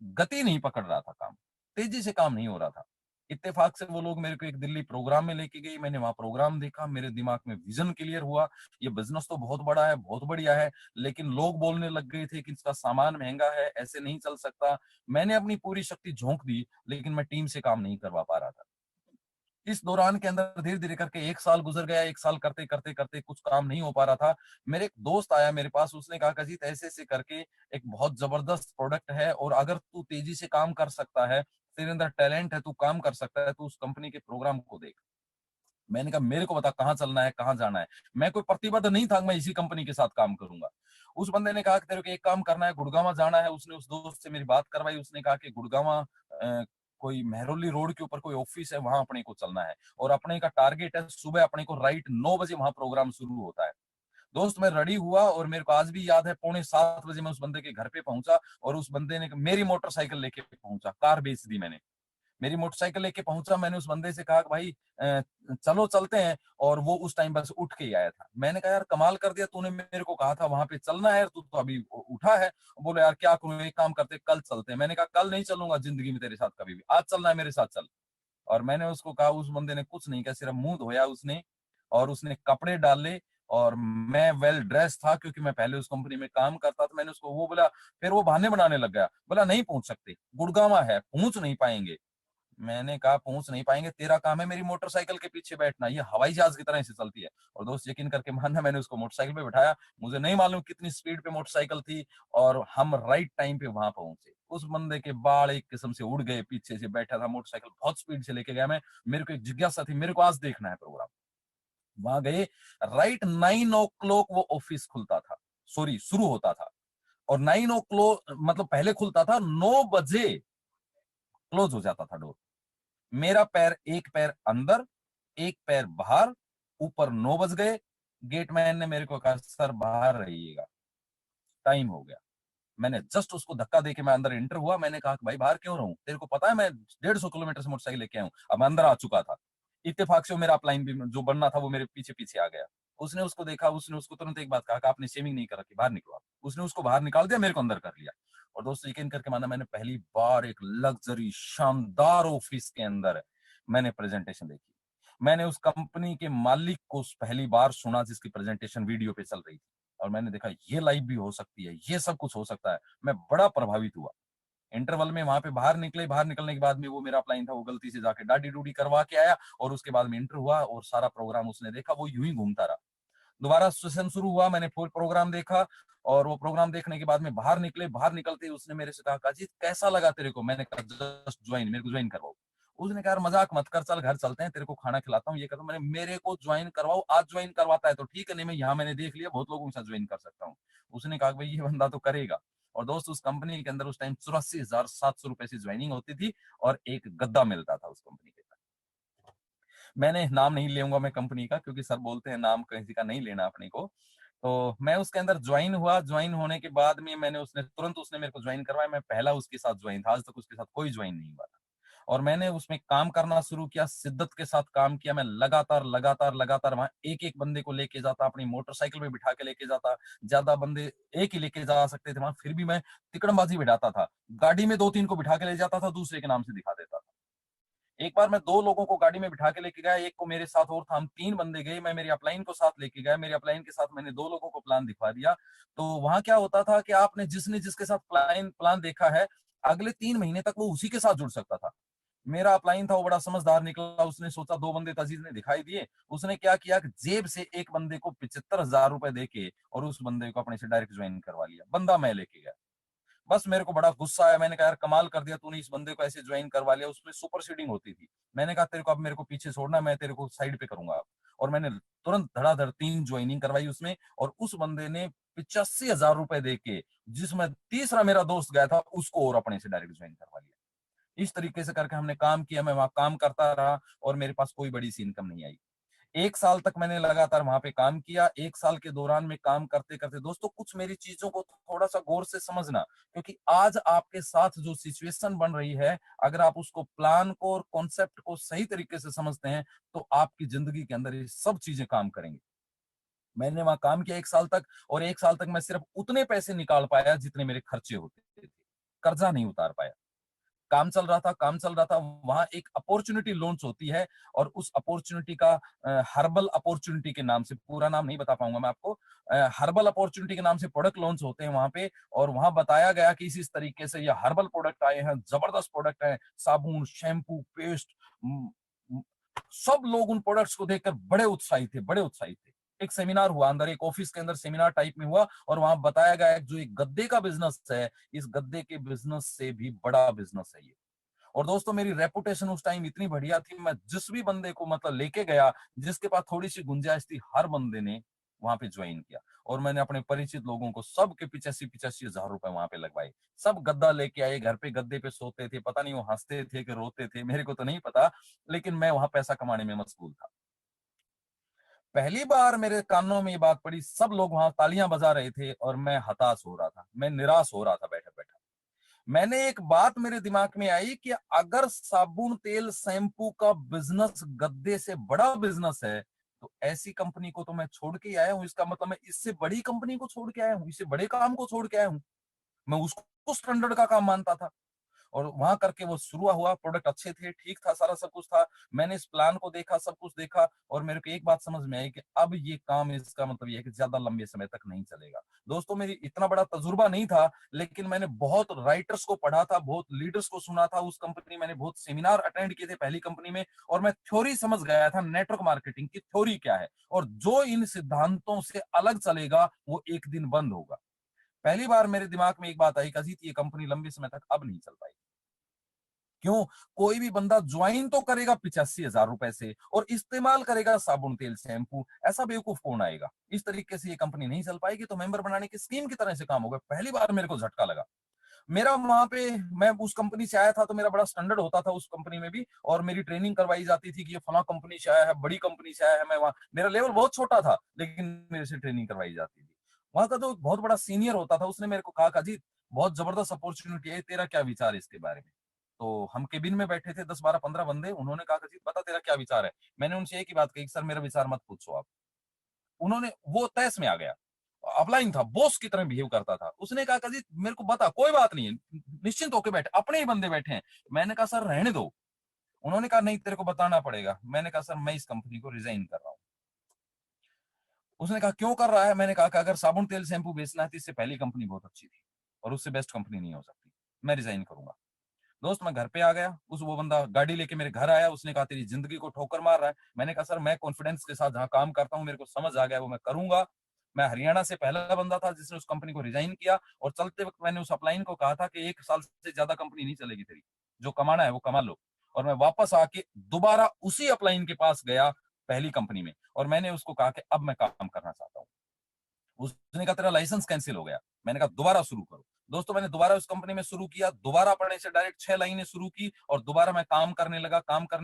गति नहीं पकड़ रहा था काम, तेजी से काम नहीं हो रहा था। इत्तेफाक से वो लोग मेरे को एक दिल्ली प्रोग्राम में लेके गई, मैंने वहां प्रोग्राम देखा, मेरे दिमाग में विजन क्लियर हुआ, ये बिजनेस तो बहुत बड़ा है, बहुत बढ़िया है, लेकिन लोग बोलने लग गए थे कि इसका सामान महंगा है, ऐसे नहीं चल सकता। मैंने अपनी पूरी शक्ति झोंक दी, लेकिन मैं टीम से काम नहीं करवा पा रहा था। इस दौरान के अंदर धीरे धीरे करके 1 साल गुजर गया, 1 साल करते करते करते कुछ काम नहीं हो पा रहा था। मेरे एक दोस्त आया मेरे पास, उसने कहा कि अजीत ऐसे ऐसे करके एक बहुत जबरदस्त प्रोडक्ट है और अगर तू तेजी से काम कर सकता है, तेरे अंदर टैलेंट है, तू काम कर सकता है, तू उस कंपनी के प्रोग्राम को देख। मैंने कहा मेरे को बता कहाँ चलना है, कहाँ जाना है। मैं कोई प्रतिबद्ध नहीं था, मैं इसी कंपनी के साथ काम करूंगा। उस बंदे ने कहा कि तेरे को एक काम करना है, गुड़गांव जाना है। उसने उस दोस्त से मेरी बात करवाई, उसने कहा कि गुड़गांव कोई मेहरौली रोड के ऊपर कोई ऑफिस है, वहां अपने को चलना है और अपने का टारगेट है सुबह अपने को राइट 9 बजे वहां प्रोग्राम शुरू होता है। दोस्त मैं रेडी हुआ और मेरे को आज भी याद है 6:45 मैं उस बंदे के घर पे पहुंचा और उस बंदे ने मेरी मोटरसाइकिल लेके पहुंचा, कार बेच दी मैंने। मेरी मोटरसाइकिल लेके पहुंचा, मैंने उस बंदे से कहा कि भाई चलो चलते हैं, और वो उस टाइम बस उठ के ही आया था। मैंने कहा यार कमाल कर दिया, तूने मेरे को कहा था वहां पे चलना है, तू तो अभी उठा है। बोले यार क्या करूं, एक काम करते कल चलते हैं। मैंने कहा कल नहीं चलूंगा जिंदगी में तेरे साथ कभी भी, आज चलना है मेरे साथ चल। और मैंने उसको कहा, उस बंदे ने कुछ नहीं कहा, सिर्फ मुंह धोया उसने और उसने कपड़े डाले और मैं वेल ड्रेस था क्योंकि मैं पहले उस कंपनी में काम करता था। मैंने उसको वो बोला, फिर वो बहाने बनाने लग गया, बोला नहीं पहुंच सकते, गुड़गांव है, पहुंच नहीं पाएंगे। मैंने कहा पहुंच नहीं पाएंगे, तेरा काम है मेरी मोटरसाइकिल के पीछे बैठना, ये हवाई जहाज की तरह से चलती है। और दोस्त यकीन करके मानना, मैंने उसको मोटरसाइकिल पे बिठाया, मुझे नहीं मालूम कितनी स्पीड पे मोटरसाइकिल थी और हम राइट टाइम पे वहां पहुंचे। उस बंदे के बाल एक किस्म से उड़ गए, पीछे से बैठा था, मोटरसाइकिल बहुत स्पीड से लेके गया मैं। मेरे को एक जिज्ञासा थी, मेरे को आज देखना है प्रोग्राम। वहां गए, राइट 9 o'clock वो ऑफिस खुलता था, सॉरी शुरू होता था, और 9 o'clock मतलब पहले खुलता था, 9 बजे क्लोज हो जाता था डोर। मेरा पैर, एक पैर अंदर, एक पैर बाहर, ऊपर 9 बज गए। गेटमैन ने मेरे को कहा सर बाहर रहिएगा, टाइम हो गया। मैंने जस्ट उसको धक्का देके मैं अंदर एंटर हुआ। मैंने कहा कि भाई बाहर क्यों रहूं, तेरे को पता है मैं 150 किलोमीटर से मोटरसाइकिल लेके आया हूं। अब मैं अंदर आ चुका था, इत्तेफाक से वो मेरा अपलाइन भी जो बनना था वो मेरे पीछे पीछे आ गया। उसने उसको देखा, उसने उसको तुरंत एक बात कहा कि आपने शेविंग नहीं कर रखी, बाहर निकलो आप। उसने उसको बाहर निकाल दिया, मेरे को अंदर कर लिया। और दोस्तों यकीन करके माना, मैंने पहली बार एक लग्जरी शानदार ऑफिस के अंदर मैंने प्रेजेंटेशन देखी। मैंने उस कंपनी के मालिक को पहली बार सुना जिसकी प्रेजेंटेशन वीडियो पे चल रही थी, और मैंने देखा ये लाइव भी हो सकती है, ये सब कुछ हो सकता है। मैं बड़ा प्रभावित हुआ। इंटरवल में वहां पे बाहर निकले, बाहर निकलने के बाद में वो मेरा अपलाइन था, वो गलती से जाके दाढ़ी डूडी करवा के आया और उसके बाद में इंटर हुआ और सारा प्रोग्राम उसने देखा, वो यूं ही घूमता रहा। दोबारा सेशन शुरू हुआ, मैंने फुल प्रोग्राम देखा और वो प्रोग्राम देखने के बाद में बाहर निकले। बाहर निकलते ही उसने मेरे से कहा अजीत कैसा लगा तेरे को। मैंने कहा जस्ट ज्वाइन, मेरे को ज्वाइन करवाओ। उसने कहा मजाक मत कर, चल घर चलते हैं, तेरे को खाना खिलाता हूँ, ये करता हूँ। मैंने, मेरे को ज्वाइन करवाओ, आज ज्वाइन करवाता है तो ठीक है, नहीं मैं यहाँ मैंने देख लिया बहुत लोगों के साथ ज्वाइन कर सकता हूँ। उसने कहा भाई ये बंदा तो करेगा। और दोस्त उस कंपनी के अंदर उस टाइम 84,700 रुपए से ज्वाइनिंग होती थी और एक गद्दा मिलता था उस कंपनी के। मैंने नाम नहीं लूंगा मैं कंपनी का, क्योंकि सर बोलते हैं नाम किसी का नहीं लेना अपने को। तो मैं उसके अंदर ज्वाइन हुआ। ज्वाइन होने के बाद में मैंने, उसने तुरंत उसने मेरे को ज्वाइन करवाया। मैं पहला उसके साथ ज्वाइन था, आज तक उसके साथ कोई ज्वाइन नहीं हुआ था। और मैंने उसमें काम करना शुरू किया, शिद्दत के साथ काम किया। मैं लगातार लगातार लगातार वहां एक एक बंदे को लेके जाता, अपनी मोटरसाइकिल में बिठा के लेके जाता। ज्यादा बंदे एक ही लेके जा सकते थे वहां, फिर भी मैं तिकड़मबाजी बिठाता था। गाड़ी में 2-3 को बिठा के ले जाता था, दूसरे के नाम से दिखा देता था। एक बार मैं 2 लोगों को गाड़ी में बिठा के लेके गया, एक को मेरे साथ और था, हम 3 बंदे गए। मैं मेरी अपलाइन को साथ लेके गया, मेरी अपलाइन के साथ मैंने 2 लोगों को प्लान दिखा दिया। तो वहां क्या होता था कि आपने जिसने जिसके साथ प्लान देखा है, अगले 3 महीने तक वो उसी के साथ जुड़ सकता था। मेरा अपलाइन था वो बड़ा समझदार निकला, उसने सोचा 2 बंदे तजीज ने दिखाई दिए। उसने क्या किया कि जेब से एक बंदे को 75,000 रुपए देके और उस बंदे को अपने से डायरेक्ट ज्वाइन करवा लिया। बंदा मैं लेके गया। बस मेरे को बड़ा गुस्सा आया, मैंने कहा यार कमाल कर दिया तूने, इस बंदे को ऐसे ज्वाइन करवा लिया। उसमें सुपर सीडिंग होती थी। मैंने कहा तेरे को अब मेरे को पीछे छोड़ना, मैं तेरे को साइड पे करूंगा। और मैंने तुरंत धड़ाधड़ 3 ज्वाइनिंग करवाई उसमें, और उस बंदे ने 85,000 रुपए दे के, जिसमें तीसरा मेरा दोस्त गया था, उसको और अपने से डायरेक्ट ज्वाइन करवा लिया। इस तरीके से करके हमने काम किया, मैं वहां काम करता रहा और मेरे पास कोई बड़ी सी इनकम नहीं आई। 1 साल तक मैंने लगातार वहां पे काम किया। 1 साल के दौरान में काम करते-करते दोस्तों, कुछ मेरी चीज़ों को थोड़ा-सा गौर से समझना, क्योंकि आज आपके साथ जो सिचुएशन बन रही है, अगर आप उसको प्लान को और कॉन्सेप्ट को सही तरीके से समझते हैं, तो आपकी ज़िंदगी के अंदर ये सब चीज़ें काम करेंगी। मैंने वहाँ काम किया 1 साल तक, और 1 साल तक मैं सिर्फ उतने पैसे निकाल पाया जितने मेरे खर्चे होते थे। कर्जा नहीं उतार पाया। काम चल रहा था, वहाँ एक अपॉर्च्युनिटी लॉन्च होती है, और उस अपॉर्च्युनिटी का हर्बल अपॉर्च्युनिटी के नाम से, पूरा नाम नहीं बता पाऊँगा मैं आपको। हर्बल अपॉर्च्युनिटी के नाम से प्रोडक्ट लॉन्च होते हैं वहाँ पे, और वहाँ बताया गया कि इस तरीके से ये हर्बल प्रोडक्ट आए हैं, जबरदस्त प्रोडक्ट हैं, साबुन, शैम्पू, पेस्ट, उम, उम, सब लोग उन प्रोडक्ट्स को देखकर बड़े उत्साहित थे, बड़े उत्साहित थे। एक सेमिनार हुआ, अंदर एक ऑफिस के अंदर सेमिनार टाइप में हुआ, और वहाँ बताया गया जो एक गद्दे का बिज़नेस है, इस गद्दे के बिज़नेस से भी बड़ा बिज़नेस है ये। और दोस्तों, मेरी रेपुटेशन उस टाइम इतनी बढ़िया थी, मैं जिस भी बंदे को मतलब लेके गया, जिसके पास थोड़ी-सी गुंजाइश थी, हर बंदे ने वहाँ पे जॉइन किया, और मैंने अपने परिचित लोगों को सबके 85-85 हज़ार रुपए वहाँ पे लगवाए। सब गद्दा लेके आए, घर पे गद्दे पे सोते थे, पता नहीं वो हँसते थे कि रोते थे, मेरे को तो नहीं पता, लेकिन मैं वहाँ पैसा कमाने में मशगूल था। पहली बार मेरे कानों में ये बात पड़ी, सब लोग वहाँ तालियाँ बजा रहे थे और मैं हताश हो रहा था, मैं निराश हो रहा था बैठे-बैठे। मैंने एक बात मेरे दिमाग में आई कि अगर साबुन, तेल, शैम्पू का बिज़नेस गद्दे से बड़ा बिज़नेस है, तो ऐसी कंपनी को तो मैं छोड़ के ही आया हूँ। इसका मतलब मैं इससे बड़ी कंपनी को छोड़ के आया हूँ, इससे बड़े काम को छोड़ के आया हूँ। मैं उसको स्टैंडर्ड का काम मानता था। और वहाँ करके वो शुरू हुआ, प्रोडक्ट अच्छे थे, ठीक था, सारा सब कुछ था। मैंने इस प्लान को देखा, सब कुछ देखा, और मेरे को एक बात समझ में आई कि अब ये काम, इसका मतलब ये है कि ज़्यादा लंबे समय तक नहीं चलेगा। दोस्तों, मेरी इतना बड़ा तजुर्बा नहीं था, लेकिन मैंने बहुत राइटर्स को पढ़ा था, बहुत लीडर्स को सुना था उस कंपनी, मैंने बहुत सेमिनार अटेंड किए थे पहली कंपनी में, और मैं थ्योरी समझ गया था, नेटवर्क मार्केटिंग की थ्योरी क्या है, और जो इन सिद्धांतों से अलग चलेगा, वो एक दिन बंद होगा। पहली बार मेरे दिमाग में एक बात आई कि अजीत, ये कंपनी लंबे समय तक अब नहीं चल पाएगी। क्यों? कोई भी बंदा ज्वाइन तो करेगा 85,000 रुपए से, और इस्तेमाल करेगा साबुन, तेल, शैम्पू। ऐसा बेवकूफ कौन आएगा? इस तरीके से ये कंपनी नहीं चल पाएगी, तो मेंबर बनाने की स्कीम की तरह से काम होगा। पहली बार मेरे को झटका लगा। मेरा वहाँ पे, मैं उस कंपनी से आया था, तो मेरा बड़ा स्टैंडर्ड होता था उस कंपनी में भी, और मेरी ट्रेनिंग करवाई जाती थी कि ये फलाँ कंपनी से आया है, बड़ी कंपनी से आया है। मैं वहाँ, मेरा लेवल बहुत छोटा था, लेकिन मेरे से ट्रेनिंग करवाई जाती थी। वहाँ का जो बहुत बड़ा सीनियर होता था, उसने मेरे को कहा कि अजीत, बहुत जबरदस्त अपॉर्च्युनिटी है, तेरा क्या विचार है इसके बारे में? तो हम केबिन में बैठे थे 10, 12, 15 बंदे। उन्होंने कहा, अजीत बता तेरा क्या विचार है? मैंने उनसे एक ही बात कही, सर मेरा विचार मत पूछो आप। उन्होंने, वो तहस में आ गया। अपलाइन था, बॉस की तरह बिहेव करता था। उसने कहा, अजीत मेरे को बता, कोई बात नहीं है, निश्चिंत होके बैठ, अपने ही बंदे बैठे हैं। मैंने कहा, सर रहने दो। उन्होंने कहा, नहीं तेरे को बताना पड़ेगा। मैंने कहा, सर मैं इस कंपनी को रिजाइन कर रहा हूँ। उसने कहा, क्यों कर रहा है? मैंने कहा कि अगर साबुन, तेल, शैम्पू बेचना है, तो इससे पहली कंपनी बहुत अच्छी थी, और उससे बेस्ट कंपनी नहीं हो सकती। मैं रिजाइन करूंगा। दोस्त, मैं घर पे आ गया, उस वो बंदा गाड़ी लेके मेरे घर आया, उसने कहा तेरी जिंदगी को ठोकर मार रहा है। मैंने कहा, सर मैं कॉन्फिडेंस के साथ जहाँ काम करता हूँ, मेरे को समझ आ गया, वो मैं करूंगा। मैं हरियाणा से पहला बंदा था जिसने उस कंपनी को रिजाइन किया, और चलते वक्त मैंने उस अपलाइन को कहा था कि 1 साल से ज्यादा कंपनी नहीं चलेगी तेरी, जो कमाना है वो कमा लो। और मैं वापस आके दोबारा उसी अपलाइन के पास गया, पहली कंपनी में, और मैंने उसको कहा कि अब मैं काम करना चाहता हूँ। उसने कहा, तेरा लाइसेंस कैंसिल हो गया। मैंने कहा, दोबारा शुरू करो। दोस्तों, मैंने दोबारा उस कंपनी में शुरू किया, दोबारा पढ़ने से डायरेक्ट 6 लाइनें शुरू की, और दोबारा मैं काम करने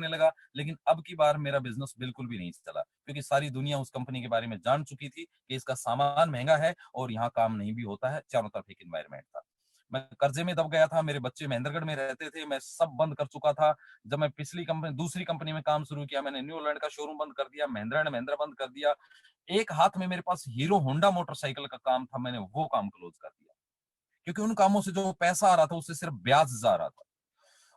लगा। लेकिन अब की बार मेरा बिजनेस बिल्कुल भी नहीं चला, क्योंकि सारी दुनिया उस कंपनी के बारे में जान चुकी थी कि इसका सामान महंगा है और यहाँ काम नहीं भी होता है। चारों तरफ एक एनवायरमेंट था। मैं कर्जे में दब गया था, मेरे बच्चे महेंद्रगढ़ में रहते थे, मैं सब बंद कर चुका था। जब मैं पिछली कंपनी, दूसरी कंपनी में काम शुरू किया, मैंने न्यू लैंड का शोरूम बंद कर दिया, महिंद्रा एंड महिंद्रा बंद कर दिया। एक हाथ में मेरे पास हीरो होंडा मोटरसाइकिल का काम था, मैंने वो काम क्लोज कर दिया, क्योंकि उन कामों से जो पैसा आ रहा था उससे सिर्फ ब्याज जा रहा था।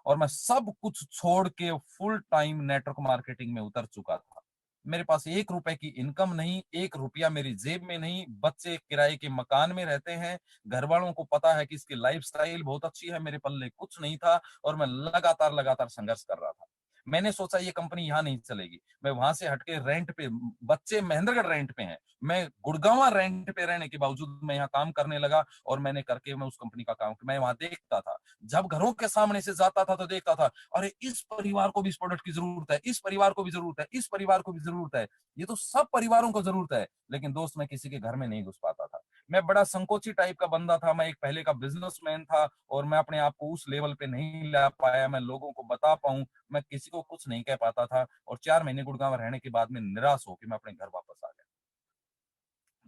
और मैं सब कुछ छोड़ के फुल टाइम नेटवर्क मार्केटिंग में उतर चुका था। मेरे पास 1 रुपए की इनकम नहीं, 1 रुपया मेरी जेब में नहीं, बच्चे किराए के मकान में रहते हैं, घर वालों को पता है कि इसकी लाइफस्टाइल बहुत अच्छी है, मेरे पल्ले कुछ नहीं था, और मैं लगातार लगातार संघर्ष कर रहा था। मैंने सोचा ये कंपनी यहाँ नहीं चलेगी, मैं वहां से हटके रेंट पे, बच्चे महेंद्रगढ़ रेंट पे हैं, मैं गुड़गांव रेंट पे रहने के बावजूद मैं यहाँ काम करने लगा और मैंने करके मैं उस कंपनी का काम, मैं वहां देखता था, जब घरों के सामने से जाता था तो देखता था, अरे इस परिवार को भी इस प्रोडक्ट की जरूरत है, इस परिवार को भी जरूरत है, इस परिवार को भी जरूरत है, ये तो सब परिवारों को जरूरत है। लेकिन दोस्त मैं किसी के घर में नहीं घुस पाता था, मैं बड़ा संकोची टाइप का बंदा था, मैं एक पहले का बिजनेसमैन था और मैं अपने आप को उस लेवल पे नहीं ला पाया, मैं लोगों को बता पाऊं, मैं किसी को कुछ नहीं कह पाता था। और 4 महीने गुड़गांव रहने के बाद में निराश होकर मैं अपने घर वापस आ गया।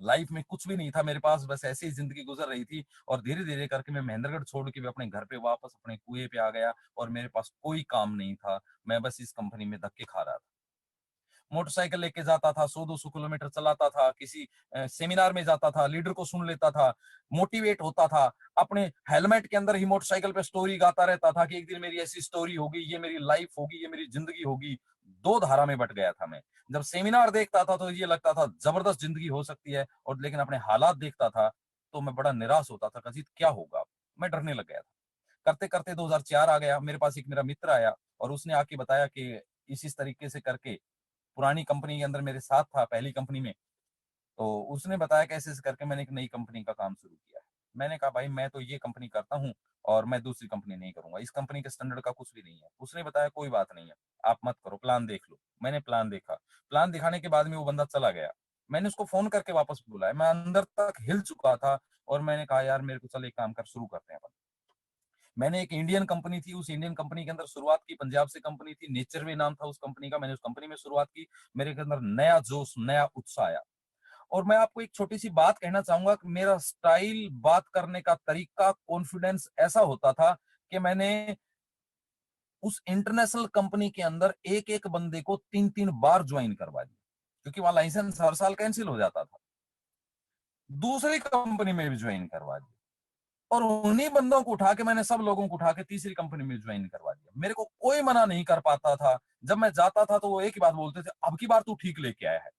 लाइफ में कुछ भी नहीं था मेरे पास, बस ऐसी ही जिंदगी गुजर रही थी। और धीरे धीरे करके मैं महेंद्रगढ़ छोड़ के भी अपने घर पे वापस अपने कुएं पे आ गया और मेरे पास कोई काम नहीं था, मैं बस इस कंपनी में धक्के खा रहा था। मोटरसाइकिल लेके जाता था, 100-200 किलोमीटर चलाता था, किसी सेमिनार में जाता था, लीडर को सुन लेता था, मोटिवेट होता था, अपने हेलमेट के अंदर ही मोटरसाइकिल पे स्टोरी गाता रहता था कि एक दिन मेरी ऐसी स्टोरी होगी, ये मेरी लाइफ होगी, ये मेरी जिंदगी होगी। दो धारा में बट गया था मैं। जब सेमिनार देखता था तो ये लगता था जबरदस्त जिंदगी हो सकती है, और लेकिन अपने हालात देखता था तो मैं बड़ा निराश होता था, अजीत क्या होगा, मैं डरने लग गया था। करते करते 2004 आ गया, मेरे पास एक मेरा मित्र आया और उसने आके बताया कि इस तरीके से करके, पुरानी कंपनी के अंदर मेरे साथ था पहली कंपनी में, तो उसने बताया कैसे ऐसे करके मैंने एक नई कंपनी का काम शुरू किया है। मैंने कहा भाई मैं तो ये कंपनी करता हूँ और मैं दूसरी कंपनी नहीं करूंगा, इस कंपनी के स्टैंडर्ड का कुछ भी नहीं है। उसने बताया कोई बात नहीं है, आप मत करो, प्लान देख लो। मैंने प्लान देखा, प्लान दिखाने के बाद में वो बंदा चला गया। मैंने उसको फोन करके वापस बुलाया, मैं अंदर तक हिल चुका था और मैंने कहा यार मेरे को चल एक काम कर, शुरू करते हैं अपन। मैंने एक इंडियन कंपनी थी, उस इंडियन कंपनी के अंदर शुरुआत की, पंजाब से कंपनी थी, नेचरवे नाम था उस कंपनी का, मैंने उस कंपनी में शुरुआत की। मेरे के अंदर नया जोश, नया उत्साह आया। और मैं आपको एक छोटी सी बात कहना चाहूंगा कि मेरा स्टाइल, बात करने का तरीका, कॉन्फिडेंस ऐसा होता था कि मैंने उस इंटरनेशनल कंपनी के अंदर एक एक बंदे को 3-3 बार ज्वाइन करवा दिया, क्योंकि वहां लाइसेंस हर साल कैंसिल हो जाता था। दूसरी कंपनी में भी ज्वाइन करवा दिया और उन्हीं बंदों को उठा के, मैंने सब लोगों को उठा के तीसरी कंपनी में ज्वाइन करवा दिया। मेरे को कोई मना नहीं कर पाता था। जब मैं जाता था तो वो एक ही बात बोलते थे, अब की बार तू ठीक लेके आया है।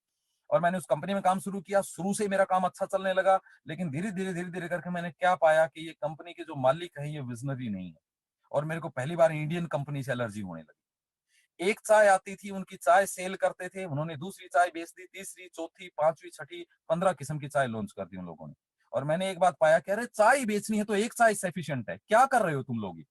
और मैंने उस कंपनी में काम शुरू किया, शुरू से मेरा काम अच्छा चलने लगा। लेकिन धीरे धीरे करके मैंने क्या पाया कि ये कंपनी के जो मालिक है ये विजनरी नहीं है, और मेरे को पहली बार इंडियन कंपनी से एलर्जी होने लगी। एक चाय आती थी, उनकी चाय सेल करते थे, उन्होंने दूसरी चाय बेच दी, तीसरी, चौथी, पांचवी, छठी, 15 किस्म की चाय लॉन्च कर दी उन लोगों ने। और मैंने एक बात पाया कि अरे चाय बेचनी है तो एक चाय सफिशिएंट है, क्या कर रहे हो तुम लोग।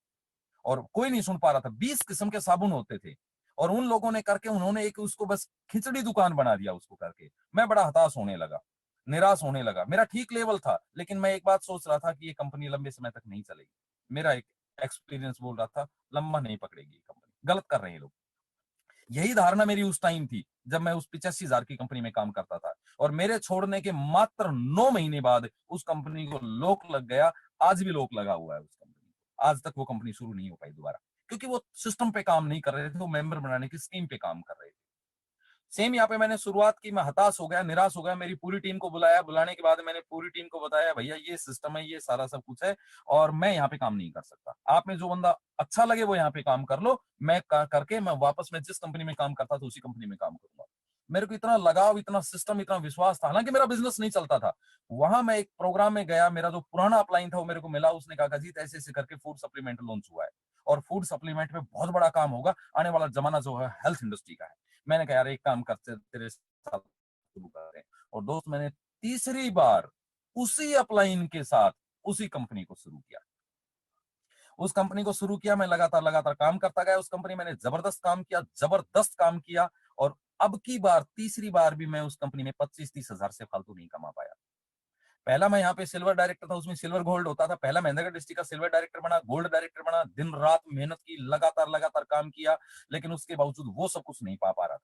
और कोई नहीं सुन पा रहा था। 20 किस्म के साबुन होते थे और उन लोगों ने करके उन्होंने एक उसको बस खिचड़ी दुकान बना दिया उसको करके। मैं बड़ा हताश होने लगा, निराश होने लगा। मेरा ठीक लेवल था, लेकिन मैं एक बात सोच रहा था कि ये कंपनी लंबे समय तक नहीं चलेगी। मेरा एक एक्सपीरियंस बोल रहा था लंबा नहीं पकड़ेगी ये कंपनी, गलत कर रहे हैं लोग। यही धारणा मेरी उस टाइम थी जब मैं उस 85,000 की कंपनी में काम करता था। और मेरे छोड़ने के मात्र 9 महीने बाद उस कंपनी को लॉक लग गया। आज भी लॉक लगा हुआ है उस कंपनी को, आज तक वो कंपनी शुरू नहीं हो पाई दोबारा, क्योंकि वो सिस्टम पे काम नहीं कर रहे थे, वो मेंबर बनाने की स्कीम पे काम कर रहे थे। सेम यहाँ पे मैंने शुरुआत की, मैं हताश हो गया, निराश हो गया, मेरी पूरी टीम को बुलाया। बुलाने के बाद मैंने पूरी टीम को बताया भैया ये सिस्टम है, ये सारा सब कुछ है और मैं यहाँ पे काम नहीं कर सकता। आप में जो बंदा अच्छा लगे वो यहाँ पे काम कर लो, मैं करके मैं वापस, मैं जिस कंपनी में काम करता था उसी कंपनी में काम करूंगा। मेरे को इतना लगाव, इतना सिस्टम, इतना विश्वास था। हालांकि मेरा बिजनेस नहीं चलता था। वहां मैं एक प्रोग्राम में गया, मेरा जो पुराना अपलाइन था वो मेरे को मिला। उसने कहा अजीत ऐसे ऐसे करके फूड सप्लीमेंट लॉन्च हुआ है और फूड सप्लीमेंट में बहुत बड़ा काम होगा, आने वाला जमाना जो है हेल्थ इंडस्ट्री का है। मैंने कहा यार एक काम करते, तेरे साथ शुरू करते हैं। और दोस्त मैंने तीसरी बार उसी अपलाइन के साथ उसी कंपनी को शुरू किया। उस कंपनी को शुरू किया, मैं लगातार लगातार काम करता गया उस कंपनी में। मैंने जबरदस्त काम किया, जबरदस्त काम किया। और अब की बार, तीसरी बार भी मैं उस कंपनी में 25-30 हजार से फालतू नहीं कमा पाया। पहला मैं यहाँ पे सिल्वर डायरेक्टर था, उसमें सिल्वर गोल्ड होता था। पहला महेंद्रगढ़ डिस्ट्रिक्ट का सिल्वर डायरेक्टर बना, गोल्ड डायरेक्टर बना, दिन रात मेहनत की, लगातार लगातार काम किया, लेकिन उसके बावजूद वो सब कुछ नहीं पा रहा था।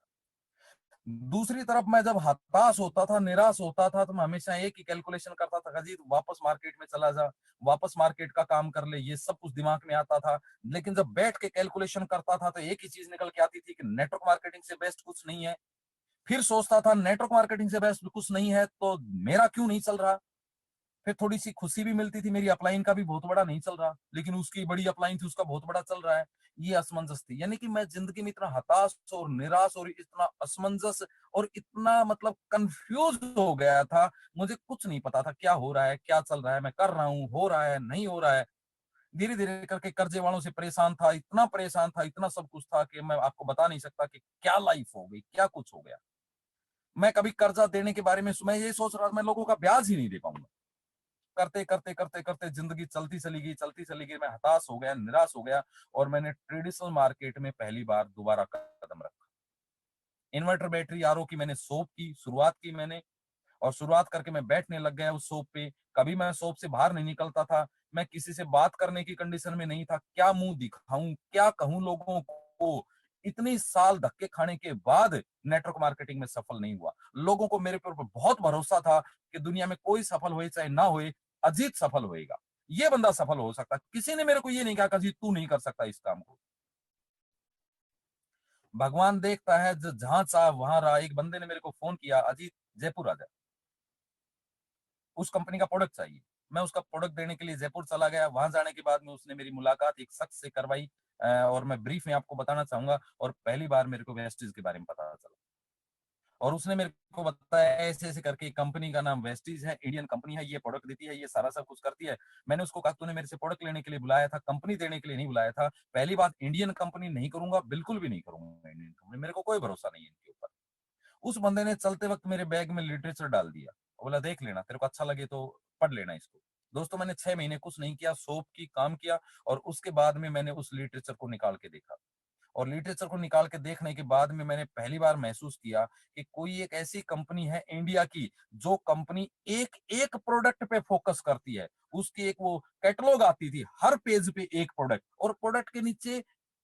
दूसरी तरफ मैं जब हताश होता था, निराश होता था, तो मैं हमेशा एक ही कैलकुलेशन करता था, अजीत वापस मार्केट में चला जा, वापस मार्केट का काम कर ले, ये सब कुछ दिमाग में आता था। लेकिन जब बैठ के कैलकुलेशन करता था तो एक ही चीज निकल के आती थी कि नेटवर्क मार्केटिंग से बेस्ट कुछ नहीं है। फिर सोचता था नेटवर्क मार्केटिंग से बेस्ट कुछ नहीं है तो मेरा क्यों नहीं चल रहा। फिर थोड़ी सी खुशी भी मिलती थी, मेरी अपलाइन का भी बहुत बड़ा नहीं चल रहा, लेकिन उसकी बड़ी अपलाइन थी, उसका बहुत बड़ा चल रहा है। ये असमंजस थी, यानी कि मैं जिंदगी में इतना हताश और निराश और इतना असमंजस और इतना मतलब कंफ्यूज हो गया था। मुझे कुछ नहीं पता था क्या हो रहा है, क्या चल रहा है, मैं कर रहा हूँ, हो रहा है, नहीं हो रहा है। धीरे धीरे करके कर्जे वालों से परेशान था, इतना परेशान था, इतना सब कुछ था कि मैं आपको बता नहीं सकता कि क्या लाइफ हो गई, क्या कुछ हो गया। मैं कभी कर्जा देने के बारे में मैं ये सोच रहा था मैं लोगों का ब्याज ही नहीं दे पाऊंगा। करते करते करते करते जिंदगी चलती चली गई। मैं हताश हो गया, निराश हो गया और मैंने ट्रेडिशनल मार्केट में पहली बार दोबारा कदम रखा। इन्वर्टर बैटरी आरओ की मैंने शॉप की, शुरुआत की मैंने, और शुरुआत करके मैं बैठने लग गया उस शॉप पे। कभी मैं शॉप से बाहर नहीं निकलता था, मैं किसी से बात करने की कंडीशन में नहीं था। क्या मुंह दिखाऊं, क्या कहूं लोगों को। इतनी साल धक्के खाने के बाद नेटवर्क मार्केटिंग में सफल नहीं हुआ। लोगों को मेरे पर बहुत भरोसा था कि दुनिया में कोई सफल होए चाहे ना होए, अजीत सफल होएगा, ये बंदा सफल हो सकता। किसी ने मेरे को ये नहीं कहा कि अजीत तू नहीं कर सकता इस काम को। भगवान देखता है, जहां चाह वहां रहा। एक बंदे ने मेरे को फोन किया, अजीत जयपुर आ जा, उस कंपनी का प्रोडक्ट चाहिए। मैं उसका प्रोडक्ट देने के लिए जयपुर चला गया। वहां जाने के बाद में उसने मेरी मुलाकात एक शख्स से करवाई, और मैं ब्रीफ में आपको बताना चाहूंगा। और पहली बार मेरे को वेस्टीज के बारे में पता चला, और उसने मेरे को बताया ऐसे ऐसे करके कंपनी का नाम वेस्टीज है, इंडियन कंपनी है, ये प्रोडक्ट देती है, ये सारा सब कुछ करती है। मैंने उसको कहा तूने मेरे से प्रोडक्ट लेने के लिए बुलाया था, कंपनी देने के लिए नहीं बुलाया था। पहली बात, इंडियन कंपनी नहीं करूंगा, बिल्कुल भी नहीं करूंगा इंडियन कंपनी, मेरे को कोई भरोसा नहीं है इनके ऊपर। उस बंदे ने चलते वक्त मेरे बैग में लिटरेचर डाल दिया, बोला देख लेना, तेरे को अच्छा लगे तो पढ़ लेना इसको। दोस्तों, मैंने 6 महीने कुछ नहीं किया, सोप की काम किया, और उसके बाद में मैंने उस लिटरेचर को निकाल के देखा। और लिटरेचर को निकाल के देखने के बाद में मैंने पहली बार महसूस किया कि कोई एक ऐसी कंपनी है इंडिया की, जो कंपनी एक एक प्रोडक्ट पे फोकस करती है। उसकी एक वो कैटलॉग आती थी, हर पेज पे एक प्रोडक्ट, और प्रोडक्ट के नीचे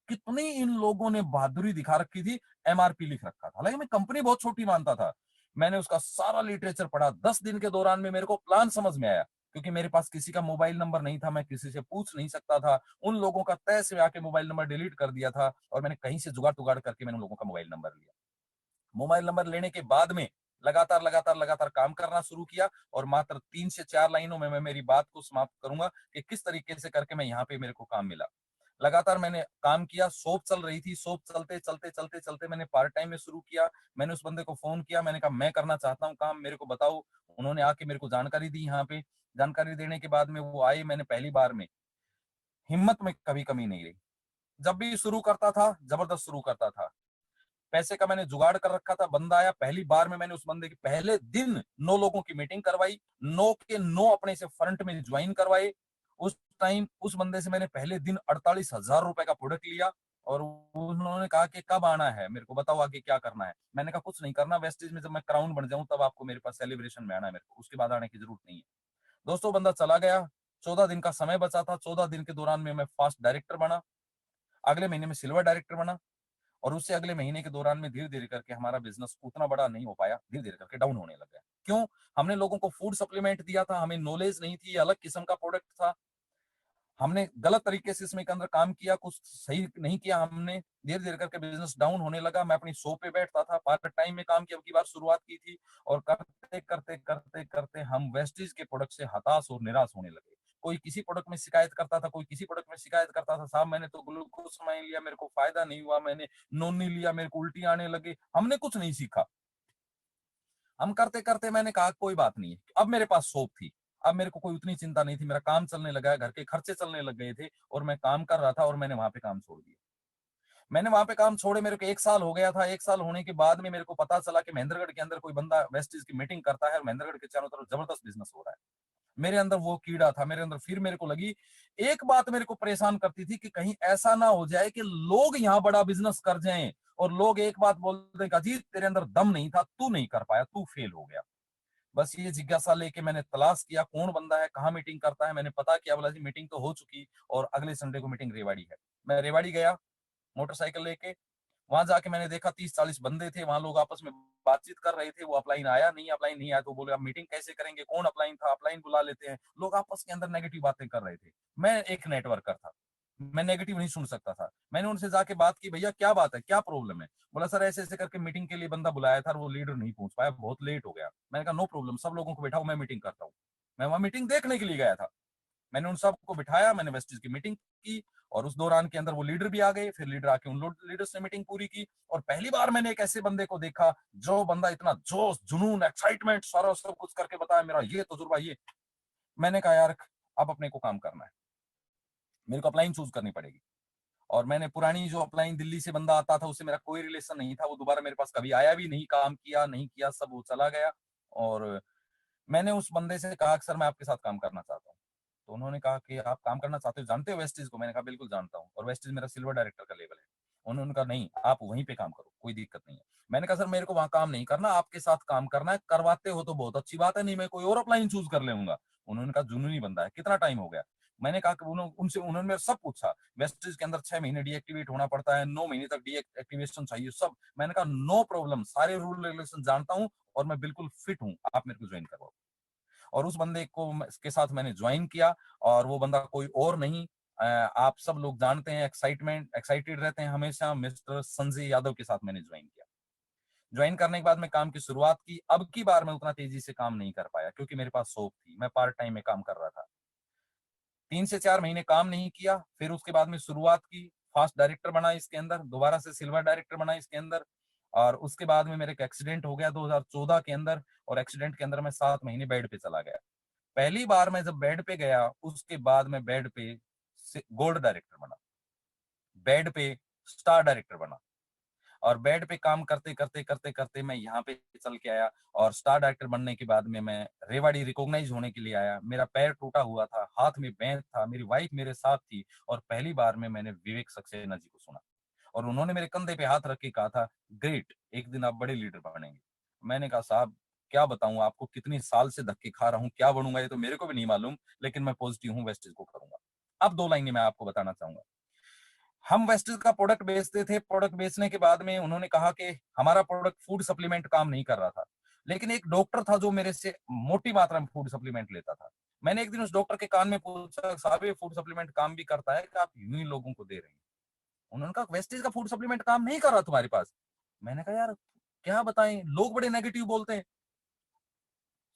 कितनी इन लोगों ने बहादुरी दिखा रखी थी, एमआरपी लिख रखा था। हालांकि मैं कंपनी बहुत छोटी मानता था। मैंने उसका सारा लिटरेचर पढ़ा। 10 दिन के दौरान में मेरे को प्लान समझ में आया, क्योंकि मेरे पास किसी का मोबाइल नंबर नहीं था, मैं किसी से पूछ नहीं सकता था। उन लोगों का तय से आके मोबाइल नंबर डिलीट कर दिया था, और मैंने कहीं से जुगाड़ टुगाड़ करके मैंने उन लोगों का मोबाइल नंबर लिया। मोबाइल नंबर लेने के बाद में लगातार लगातार लगातार काम करना शुरू किया, और मात्र 3 से 4 लाइनों में मैं मेरी बात को समाप्त करूंगा कि किस तरीके से करके मैं यहाँ पे मेरे को काम मिला। लगातार मैंने काम किया, शॉप चल रही थी, शॉप चलते चलते चलते चलते मैंने पार्ट टाइम में शुरू किया। मैंने उस बंदे को फोन किया, मैंने कहा मैं करना चाहता हूँ काम, मेरे को बताओ। उन्होंने आके मेरे को जानकारी दी। यहाँ पे जानकारी देने के बाद में वो आए। मैंने पहली बार में हिम्मत में कभी कमी नहीं रही। जब भी शुरू करता था, जबरदस्त शुरू करता था। पैसे का मैंने जुगाड़ कर रखा था। बंदा आया, पहली बार में मैंने उस बंदे की पहले दिन 9 लोगों की मीटिंग करवाई, 9 के 9 अपने से फ्रंट में ज्वाइन करवाए। उस टाइम उस बंदे से मैंने पहले दिन 48,000 रुपए का प्रोडक्ट लिया, और उन्होंने कहा कि कब आना है, मेरे को बताओ आगे क्या करना है। मैंने कहा कुछ नहीं करना, वेस्टेज में जब मैं क्राउन बन जाऊं तब आपको मेरे पास सेलिब्रेशन में आना है, मेरे को उसके बाद आने की जरूरत नहीं है। दोस्तों, बंदा चला गया। 14 दिन का समय बचा था। 14 दिन के दौरान में मैं फास्ट डायरेक्टर बना, अगले महीने में सिल्वर डायरेक्टर बना, और उससे अगले महीने के दौरान में धीरे धीरे करके हमारा बिजनेस उतना बड़ा नहीं हो पाया, धीरे धीरे करके डाउन होने लग गया। क्यों? हमने लोगों को फूड सप्लीमेंट दिया था, हमें नॉलेज नहीं थी, अलग किस्म का प्रोडक्ट था। हमने गलत तरीके से इसमें के अंदर काम किया, कुछ सही नहीं किया हमने। धीरे धीरे करके बिजनेस डाउन होने लगा। मैं अपनी शॉप पे बैठता था, पार्ट टाइम में काम की अब की बार शुरुआत की थी, और करते करते करते करते हम वेस्टेज के प्रोडक्ट से हताश और निराश होने लगे। कोई किसी प्रोडक्ट में शिकायत करता था, कोई किसी प्रोडक्ट में शिकायत करता था, साहब मैंने तो ग्लूकोज माइन लिया, मेरे को फायदा नहीं हुआ, मैंने नोनी लिया, मेरे को उल्टी आने लगे। हमने कुछ नहीं सीखा। हम करते करते मैंने कहा कोई बात नहीं है। अब मेरे पास शॉप थी, अब मेरे को कोई उतनी चिंता नहीं थी, मेरा काम चलने लगा, घर के खर्चे चलने लग गए थे, और मैं काम कर रहा था, और मैंने वहां पे काम छोड़ दिया। मैंने वहां पे काम छोड़े, मेरे को 1 साल हो गया था। 1 साल होने के बाद में मेरे को पता चला कि महेंद्रगढ़ के अंदर कोई बंदा वेस्टीज की मीटिंग करता है, और महेंद्रगढ़ के चारों तरफ जबरदस्त बिजनेस हो रहा है। मेरे अंदर वो कीड़ा था, मेरे अंदर फिर मेरे को लगी। एक बात मेरे को परेशान करती थी कि कहीं ऐसा ना हो जाए कि लोग यहाँ बड़ा बिजनेस कर जाएं, और लोग एक बात बोल दें कि अजीत तेरे अंदर दम नहीं था, तू नहीं कर पाया, तू फेल हो गया। बस ये जिज्ञासा लेके मैंने तलाश किया कौन बंदा है, कहाँ मीटिंग करता है। मैंने पता किया, बोला जी मीटिंग तो हो चुकी, और अगले संडे को मीटिंग रेवाड़ी है। मैं रेवाड़ी गया मोटरसाइकिल लेके। वहां जाके मैंने देखा 30-40 बंदे थे, वहां लोग आपस में बातचीत कर रहे थे। वो अपलाइन आया नहीं, अपलाइन नहीं आया, तो बोले अब मीटिंग कैसे करेंगे, कौन अपलाइन था, अपलाइन बुला लेते हैं। लोग आपस के अंदर नेगेटिव बातें कर रहे थे। मैं एक नेटवर्कर था, मैं नेगेटिव नहीं सुन सकता था। मैंने उनसे जाके बात की, भैया क्या बात है, क्या प्रॉब्लम है। बोला सर ऐसे ऐसे करके मीटिंग के लिए बंदा बुलाया था, और वो लीडर नहीं पहुंच पाया, बहुत लेट हो गया। मैंने कहा नो प्रॉब्लम, सब लोगों को बैठाओ, मैं मीटिंग करता हूँ। मैं वहां मीटिंग देखने के लिए गया था। मैंने उन सबको बिठाया, मैंने वेस्टीज की मीटिंग की, और उस दौरान के अंदर वो लीडर भी आ गए। फिर लीडर आके उन लीडर्स ने मीटिंग पूरी की, और पहली बार मैंने एक ऐसे बंदे को देखा, जो बंदा इतना जोश जुनून एक्साइटमेंट सारा सब कुछ करके बताया, मेरा ये तजुर्बा ये। मैंने कहा यार अब अपने को काम करना है। मेरे को अपलाइन चूज करनी पड़ेगी। और मैंने पुरानी जो अपलाइन दिल्ली से बंदा आता था उससे मेरा कोई रिलेशन नहीं था, वो दोबारा मेरे पास कभी आया भी नहीं, काम किया नहीं किया सब वो चला गया। और मैंने उस बंदे से कहा कि सर मैं आपके साथ काम करना चाहता हूँ। तो उन्होंने कहा कि आप काम करना चाहते हो, जानते हो वेस्टीज को? मैंने कहा बिल्कुल जानता हूँ, और वेस्टीज मेरा सिल्वर डायरेक्टर का लेवल है। उन्होंने कहा नहीं, आप वहीं पे काम करो, कोई दिक्कत नहीं है। मैंने कहा सर मेरे को वहां काम नहीं करना, आपके साथ काम करना है, करवाते हो तो बहुत अच्छी बात है, नहीं मैं कोई और अपलाइन चूज कर लूंगा। उन्होंने कहा जुनूनी बंदा है, कितना टाइम हो गया? मैंने कहा कि उन्होंने मेरे सब पूछा। वेस्टीज के अंदर 6 महीने डीएक्टिवेट होना पड़ता है, 9 महीने तक डीएक्टिवेशन चाहिए सब। मैंने कहा नो प्रॉब्लम, सारे रूल रेगुलेशन जानता हूँ और मैं बिल्कुल फिट हूँ, आप मेरे को ज्वाइन करवाओ। और उस बंदे को के साथ मैंने ज्वाइन किया, और वो बंदा कोई और नहीं, आप सब लोग जानते हैं, एक्साइटेड रहते हैं हमेशा, मिस्टर संजय यादव के साथ मैंने ज्वाइन किया। ज्वाइन करने के बाद मैं काम की शुरुआत की। अब की बार मैं उतना तेजी से काम नहीं कर पाया क्योंकि मेरे पास शौक थी, मैं पार्ट टाइम में काम कर रहा था। 3 से 4 महीने काम नहीं किया, फिर उसके बाद में शुरुआत की, फास्ट डायरेक्टर बना इसके अंदर, दोबारा से सिल्वर डायरेक्टर बना इसके अंदर। और उसके बाद में मेरे एक एक्सीडेंट हो गया 2014 के अंदर, और एक्सीडेंट के अंदर मैं 7 महीने बेड पे चला गया। पहली बार मैं जब बेड पे गया, उसके बाद मैं बेड पे गोल्ड डायरेक्टर बना, बेड पे स्टार डायरेक्टर बना, और बेड पे काम करते करते करते करते मैं यहाँ पे चल के आया। और स्टार डायरेक्टर बनने के बाद में मैं रेवाड़ी रिकॉग्नाइज होने के लिए आया। मेरा पैर टूटा हुआ था, हाथ में बैंड था, मेरी वाइफ मेरे साथ थी, और पहली बार में मैंने विवेक सक्सेना जी को सुना, और उन्होंने मेरे कंधे पे हाथ रख के कहा था ग्रेट, एक दिन आप बड़े लीडर बनेंगे। मैंने कहा साहब क्या बताऊं आपको, कितनी साल से धक्के खा रहा हूं, क्या बनूंगा ये तो मेरे को भी नहीं मालूम, लेकिन मैं पॉजिटिव हूँ, वेस्टेज को करूंगा। अब 2 लाइनें मैं आपको बताना चाहूंगा। हम वेस्टेज का प्रोडक्ट बेचते थे, प्रोडक्ट बेचने के बाद में उन्होंने कहा कि हमारा प्रोडक्ट फूड सप्लीमेंट काम नहीं कर रहा था, लेकिन एक डॉक्टर था जो मेरे से मोटी मात्रा में फूड सप्लीमेंट लेता था। मैंने एक दिन उस डॉक्टर के कान में पूछा, साहब ये फूड सप्लीमेंट काम भी करता है कि आप यूं ही लोगों को दे रहे हैं? उन्होंने कहा वेस्टेज का फूड सप्लीमेंट काम नहीं कर रहा तुम्हारे पास। मैंने कहा यार क्या बताएं, लोग बड़े नेगेटिव बोलते हैं,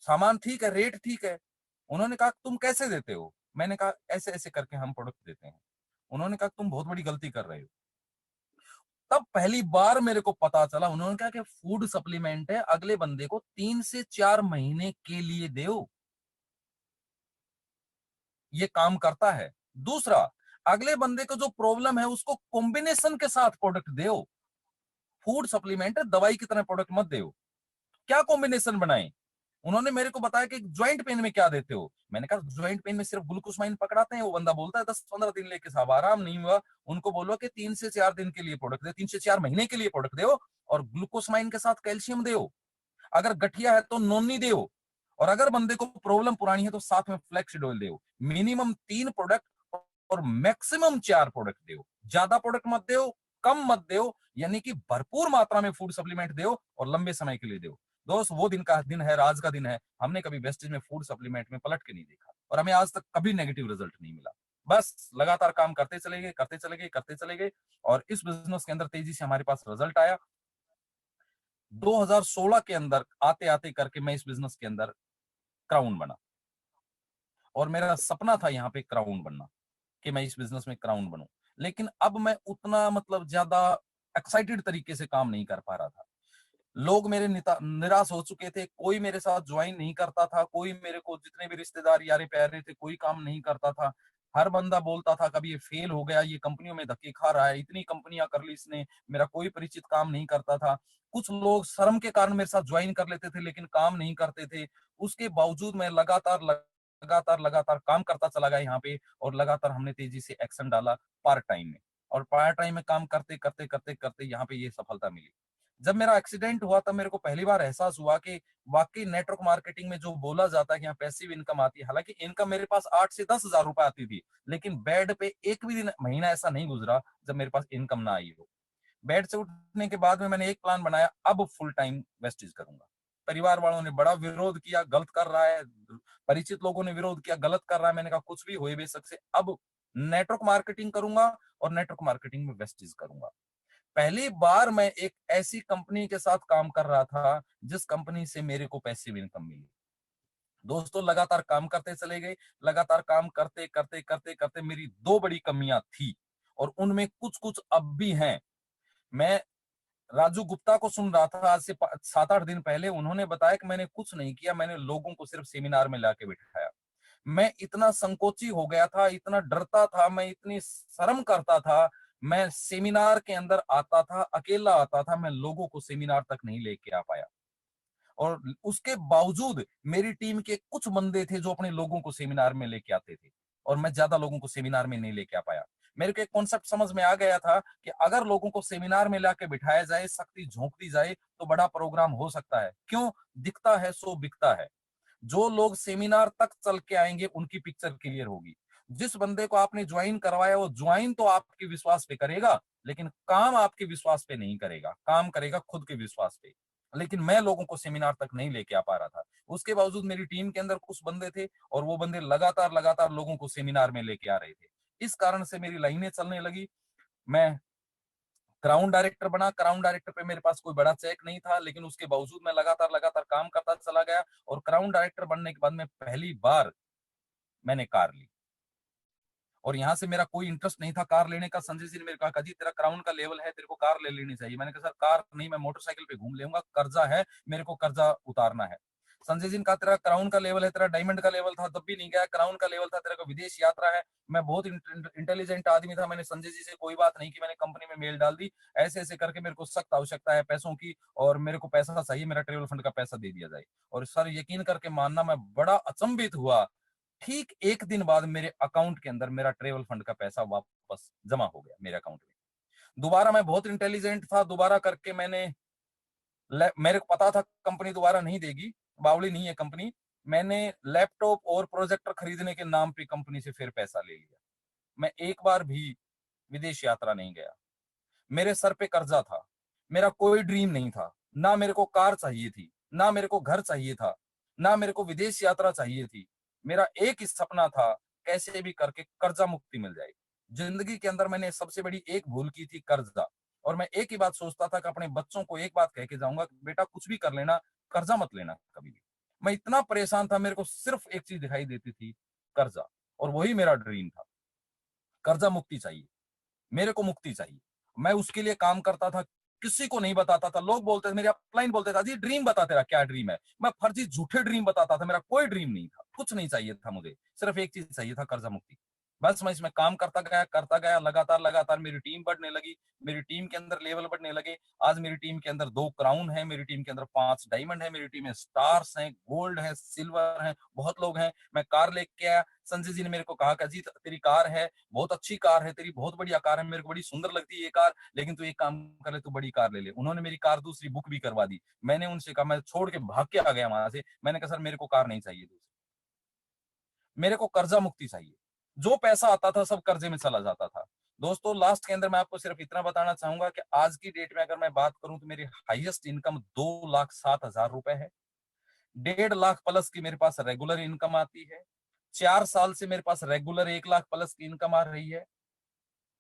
सामान ठीक है, रेट ठीक है। उन्होंने कहा तुम कैसे देते हो? मैंने कहा ऐसे ऐसे करके हम प्रोडक्ट देते हैं। उन्होंने कहा तुम बहुत बड़ी गलती कर रहे हो। तब पहली बार मेरे को पता चला, उन्होंने कहा कि फूड सप्लीमेंट है, अगले बंदे को 3 से 4 महीने के लिए दो, ये काम करता है। दूसरा, अगले बंदे को जो प्रॉब्लम है उसको कॉम्बिनेशन के साथ प्रोडक्ट दो। फूड सप्लीमेंट है, दवाई की तरह प्रोडक्ट मत दो। क्या कॉम्बिनेशन बनाए? उन्होंने मेरे को बताया कि ज्वाइंट पेन में क्या देते हो? मैंने कहा ज्वाइंट पेन में सिर्फ ग्लूकोसमाइन पकड़ाते हैं। वो बंदा बोलता है 10-15 दिन लेके साहब आराम नहीं हुआ। उनको बोलो कि 3 से 4 दिन के लिए प्रोडक्ट दे, 3 से 4 महीने के लिए प्रोडक्ट दो, और ग्लूकोसमाइन के साथ कैल्शियम दो। अगर गठिया है तो नोनी दो, और अगर बंदे को प्रॉब्लम पुरानी है तो साथ में फ्लेक्सिडोल दो। मिनिमम 3 प्रोडक्ट और मैक्सिमम 4 प्रोडक्ट दो, ज्यादा प्रोडक्ट मत दो, कम मत दो, यानी कि भरपूर मात्रा में फूड सप्लीमेंट दो और लंबे समय के लिए दो। दोस्त वो दिन का दिन है, आज का दिन है, हमने कभी वेस्टेज में फूड सप्लीमेंट में पलट के नहीं देखा, और हमें आज तक कभी नेगेटिव रिजल्ट नहीं मिला। बस लगातार काम करते चले गए, करते चले गए, करते चले गए, और इस बिजनेस के अंदर तेजी से हमारे पास रिजल्ट आया। 2016 के अंदर आते आते करके मैं इस बिजनेस के अंदर क्राउन बना, और मेरा सपना था यहाँ पे क्राउन बनना, कि मैं इस बिजनेस में क्राउन बनूं। लेकिन अब मैं उतना मतलब ज्यादा एक्साइटेड तरीके से काम नहीं कर पा रहा था। लोग मेरे निराश हो चुके थे, कोई मेरे साथ ज्वाइन नहीं करता था, कोई मेरे को, जितने भी रिश्तेदार यारे प्यारे थे, कोई काम नहीं करता था। हर बंदा बोलता था कभी ये फेल हो गया, ये कंपनियों में धक्के खा रहा है, इतनी कंपनियां कर ली इसने, मेरा कोई परिचित काम नहीं करता था। कुछ लोग शर्म के कारण मेरे साथ ज्वाइन कर लेते थे लेकिन काम नहीं करते थे। उसके बावजूद मैं लगातार लगातार लगातार काम करता चला गया यहाँ पे, और लगातार हमने तेजी से एक्शन डाला पार्ट टाइम में, और पार्ट टाइम में काम करते करते करते करते यहाँ पे ये सफलता मिली। जब मेरा एक्सीडेंट हुआ तब मेरे को पहली बार एहसास हुआ कि वाकई नेटवर्क मार्केटिंग में जो बोला जाता है कि यहाँ पैसिव इनकम आती है, हालांकि इनकम मेरे पास 8 से 10 हजार रुपए आती थी, लेकिन बेड पे एक भी दिन महीना ऐसा नहीं गुजरा जब मेरे पास इनकम ना आई हो। बेड से उठने के बाद में मैंने एक प्लान बनाया, अब फुल टाइम वेस्टेज करूंगा। परिवार वालों ने बड़ा विरोध किया, गलत कर रहा है, परिचित लोगों ने विरोध किया, गलत कर रहा है। मैंने कहा कुछ भी हो बेशक से, अब नेटवर्क मार्केटिंग करूंगा, और नेटवर्क मार्केटिंग में वेस्टेज करूंगा। पहली बार मैं एक ऐसी कंपनी के साथ काम कर रहा था जिस कंपनी से मेरे को पैसिव इनकम मिली। दोस्तों लगातार काम करते चले गए, लगातार काम करते करते करते करते मेरी 2 बड़ी कमियां थी, और उनमें कुछ कुछ अब भी हैं। मैं राजू गुप्ता को सुन रहा था आज से 7-8 दिन पहले, उन्होंने बताया कि मैंने कुछ नहीं किया, मैंने लोगों को सिर्फ सेमिनार में लाके बिठाया। मैं इतना संकोची हो गया था, इतना डरता था, मैं इतनी शर्म करता था। मैं सेमिनार के अंदर आता था, अकेला आता था, मैं लोगों को सेमिनार तक नहीं लेके आ पाया। और उसके बावजूद मेरी टीम के कुछ बंदे थे जो अपने लोगों को सेमिनार में लेके आते थे, और मैं ज्यादा लोगों को सेमिनार में नहीं लेके आ पाया। मेरे को एक कॉन्सेप्ट समझ में आ गया था कि अगर लोगों को सेमिनार में लाके बिठाया जाए, शक्ति झोंक दी जाए, तो बड़ा प्रोग्राम हो सकता है। क्यों? दिखता है सो बिकता है। जो लोग सेमिनार तक चल के आएंगे उनकी पिक्चर क्लियर होगी। जिस बंदे को आपने ज्वाइन करवाया वो ज्वाइन तो आपके विश्वास पे करेगा, लेकिन काम आपके विश्वास पे नहीं करेगा, काम करेगा खुद के विश्वास पे। लेकिन मैं लोगों को सेमिनार तक नहीं लेके आ पा रहा था। उसके बावजूद मेरी टीम के अंदर कुछ बंदे थे, और वो बंदे लगातार लगातार लोगों को सेमिनार में लेके आ रहे थे। इस कारण से मेरी लाइनें चलने लगी। मैं क्राउन डायरेक्टर बना। क्राउन डायरेक्टर पे मेरे पास कोई बड़ा चेक नहीं था, लेकिन उसके बावजूद मैं लगातार लगातार काम करता चला गया। और क्राउन डायरेक्टर बनने के बाद में पहली बार मैंने कार ली, और यहाँ से मेरा कोई इंटरेस्ट नहीं था कार लेने का। संजय जी ने मेरे कहा, जी तेरा क्राउन का लेवल है, तेरे को कार ले लेनी चाहिए। मैंने कहा सर कार नहीं, मैं मोटरसाइकिल पे घूम लेऊंगा, कर्जा है, मेरे को कर्जा उतारना है। संजय जी ने कहा तेरा क्राउन का लेवल है, तेरा डायमंड का लेवल था तब भी नहीं गया, क्राउन का लेवल था, तेरा को विदेश यात्रा है। मैं बहुत इंटेलिजेंट आदमी था, मैंने संजय जी से कोई बात नहीं की, मैंने कंपनी में मेल डाल दी, ऐसे ऐसे करके मेरे को सख्त आवश्यकता है पैसों की, और मेरे को पैसा चाहिए, मेरा ट्रेवल फंड का पैसा दे दिया जाए। और सर यकीन करके मानना, मैं बड़ा अचंभित हुआ। ठीक एक दिन बाद मेरे अकाउंट के अंदर मेरा ट्रेवल फंड का पैसा वापस जमा हो गया मेरे अकाउंट में। दोबारा मैं बहुत इंटेलिजेंट था, दोबारा करके मेरे को पता था कंपनी दोबारा नहीं देगी, बावली नहीं है कंपनी। मैंने लैपटॉप और प्रोजेक्टर खरीदने के नाम पे कंपनी से फिर पैसा ले लिया। मैं एक बार भी विदेश यात्रा नहीं गया। मेरे सर पे कर्जा था, मेरा कोई ड्रीम नहीं था। ना मेरे को कार चाहिए थी, ना मेरे को घर चाहिए था, ना मेरे को विदेश यात्रा चाहिए थी। मेरा एक ही सपना था, कैसे भी करके कर्जा मुक्ति मिल जाए। जिंदगी के अंदर मैंने सबसे बड़ी एक भूल की थी, कर्जा। और मैं एक ही बात सोचता था कि अपने बच्चों को एक बात कह के जाऊंगा कि बेटा कुछ भी कर लेना, कर्जा मत लेना कभी भी। मैं इतना परेशान था, मेरे को सिर्फ एक चीज दिखाई देती थी, कर्जा। और वही मेरा ड्रीम था, कर्जा मुक्ति चाहिए, मेरे को मुक्ति चाहिए। मैं उसके लिए काम करता था, किसी को नहीं बताता था। लोग बोलते थे, मेरे अपलाइन बोलते थे, जी ड्रीम बता, तेरा क्या ड्रीम है। मैं फर्जी झूठे ड्रीम बताता था, मेरा कोई ड्रीम नहीं था, कुछ नहीं चाहिए था मुझे, सिर्फ एक चीज चाहिए था, कर्जा मुक्ति। बस मैं इसमें काम करता गया लगातार लगातार। मेरी टीम बढ़ने लगी, मेरी टीम के अंदर लेवल बढ़ने लगे। आज मेरी टीम के अंदर 2 क्राउन है, मेरी टीम के अंदर 5 डायमंड है, मेरी टीम में स्टार्स हैं, गोल्ड है, सिल्वर है, बहुत लोग हैं। मैं कार लेके आया, संजय जी ने मेरे को कहा कि अजीत तेरी कार है, बहुत अच्छी कार है तेरी, बहुत बढ़िया कार है, मेरे को बड़ी सुंदर लगती है ये कार, लेकिन तू एक काम कर ले, तू बड़ी कार ले ले। उन्होंने मेरी कार दूसरी बुक भी करवा दी। मैंने उनसे कहा, मैं छोड़ के भाग के आ गया वहां से। मैंने कहा सर मेरे को कार नहीं चाहिए दूसरी, मेरे को कर्जा मुक्ति चाहिए। जो पैसा आता था सब कर्जे में चला जाता था। दोस्तों लास्ट के अंदर मैं आपको सिर्फ इतना बताना चाहूंगा कि आज की डेट में अगर मैं बात करूं तो मेरी हाईएस्ट इनकम 2,07,000 रुपए है। 1.5 लाख प्लस की मेरे पास रेगुलर इनकम आती है। 4 साल से मेरे पास रेगुलर 1 लाख प्लस की इनकम आ रही है।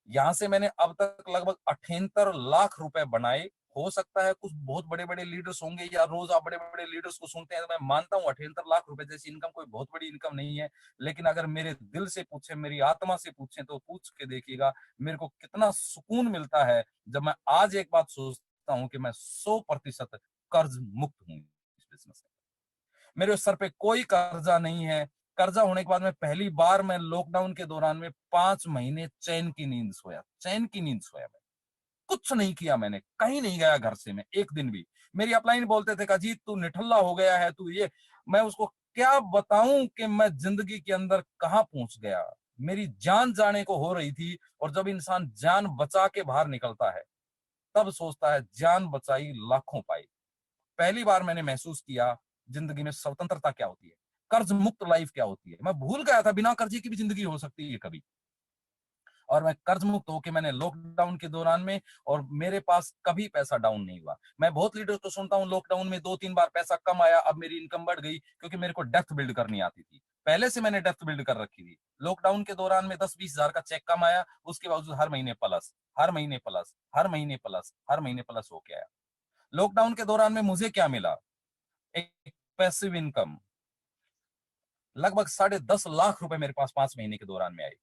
यहाँ से मैंने अब तक लगभग 78 लाख रुपए बनाए। हो सकता है कुछ बहुत बड़े बड़े लीडर्स होंगे, या रोज आप बड़े बड़े लीडर्स को सुनते हैं, तो मैं मानता हूँ 78 लाख रुपए जैसी इनकम कोई बहुत बड़ी इनकम नहीं है। लेकिन अगर मेरे दिल से पूछे, मेरी आत्मा से पूछे, तो पूछ के देखिएगा मेरे को कितना सुकून मिलता है जब मैं आज एक बात सोचता हूँ कि मैं 100% कर्ज मुक्त हूँ इस बिजनेस से। मेरे सर पे कोई कर्जा नहीं है। कर्जा होने के बाद में पहली बार मैं लॉकडाउन के दौरान में 5 महीने चैन की नींद सोया, चैन की नींद सोया। मैं कुछ नहीं किया, मैंने कहीं नहीं गया घर से, मैं एक दिन भी। मेरी अपलाइन बोलते थे, अजीत तू निठल्ला हो गया है, तू ये। मैं उसको क्या बताऊं कि मैं जिंदगी के अंदर कहां पहुंच गया। मेरी जान जाने को हो रही थी, और जब इंसान जान बचा के बाहर निकलता है तब सोचता है जान बचाई लाखों पाई। पहली बार मैंने महसूस किया जिंदगी में स्वतंत्रता क्या होती है, कर्ज मुक्त लाइफ क्या होती है। मैं भूल गया था बिना कर्जे की भी जिंदगी हो सकती है कभी। और मैं कर्ज मुक्त होके मैंने लॉकडाउन के दौरान में, और मेरे पास कभी पैसा डाउन नहीं हुआ। मैं बहुत लीडर को सुनता हूँ लॉकडाउन में 2-3 बार पैसा कम आया, अब मेरी इनकम बढ़ गई, क्योंकि मेरे को डेप्थ बिल्ड करनी आती थी। पहले से मैंने डेप्थ बिल्ड कर रखी थी। लॉकडाउन के दौरान में 10-20 हजार का चेक कम आया, उसके बावजूद हर महीने प्लस, हर महीने प्लस, हर महीने प्लस, हर महीने प्लस होके आया। लॉकडाउन के दौरान में मुझे क्या मिला? एक पैसिव इनकम। लगभग 10.5 लाख रुपए मेरे पास 5 महीने के दौरान में आई।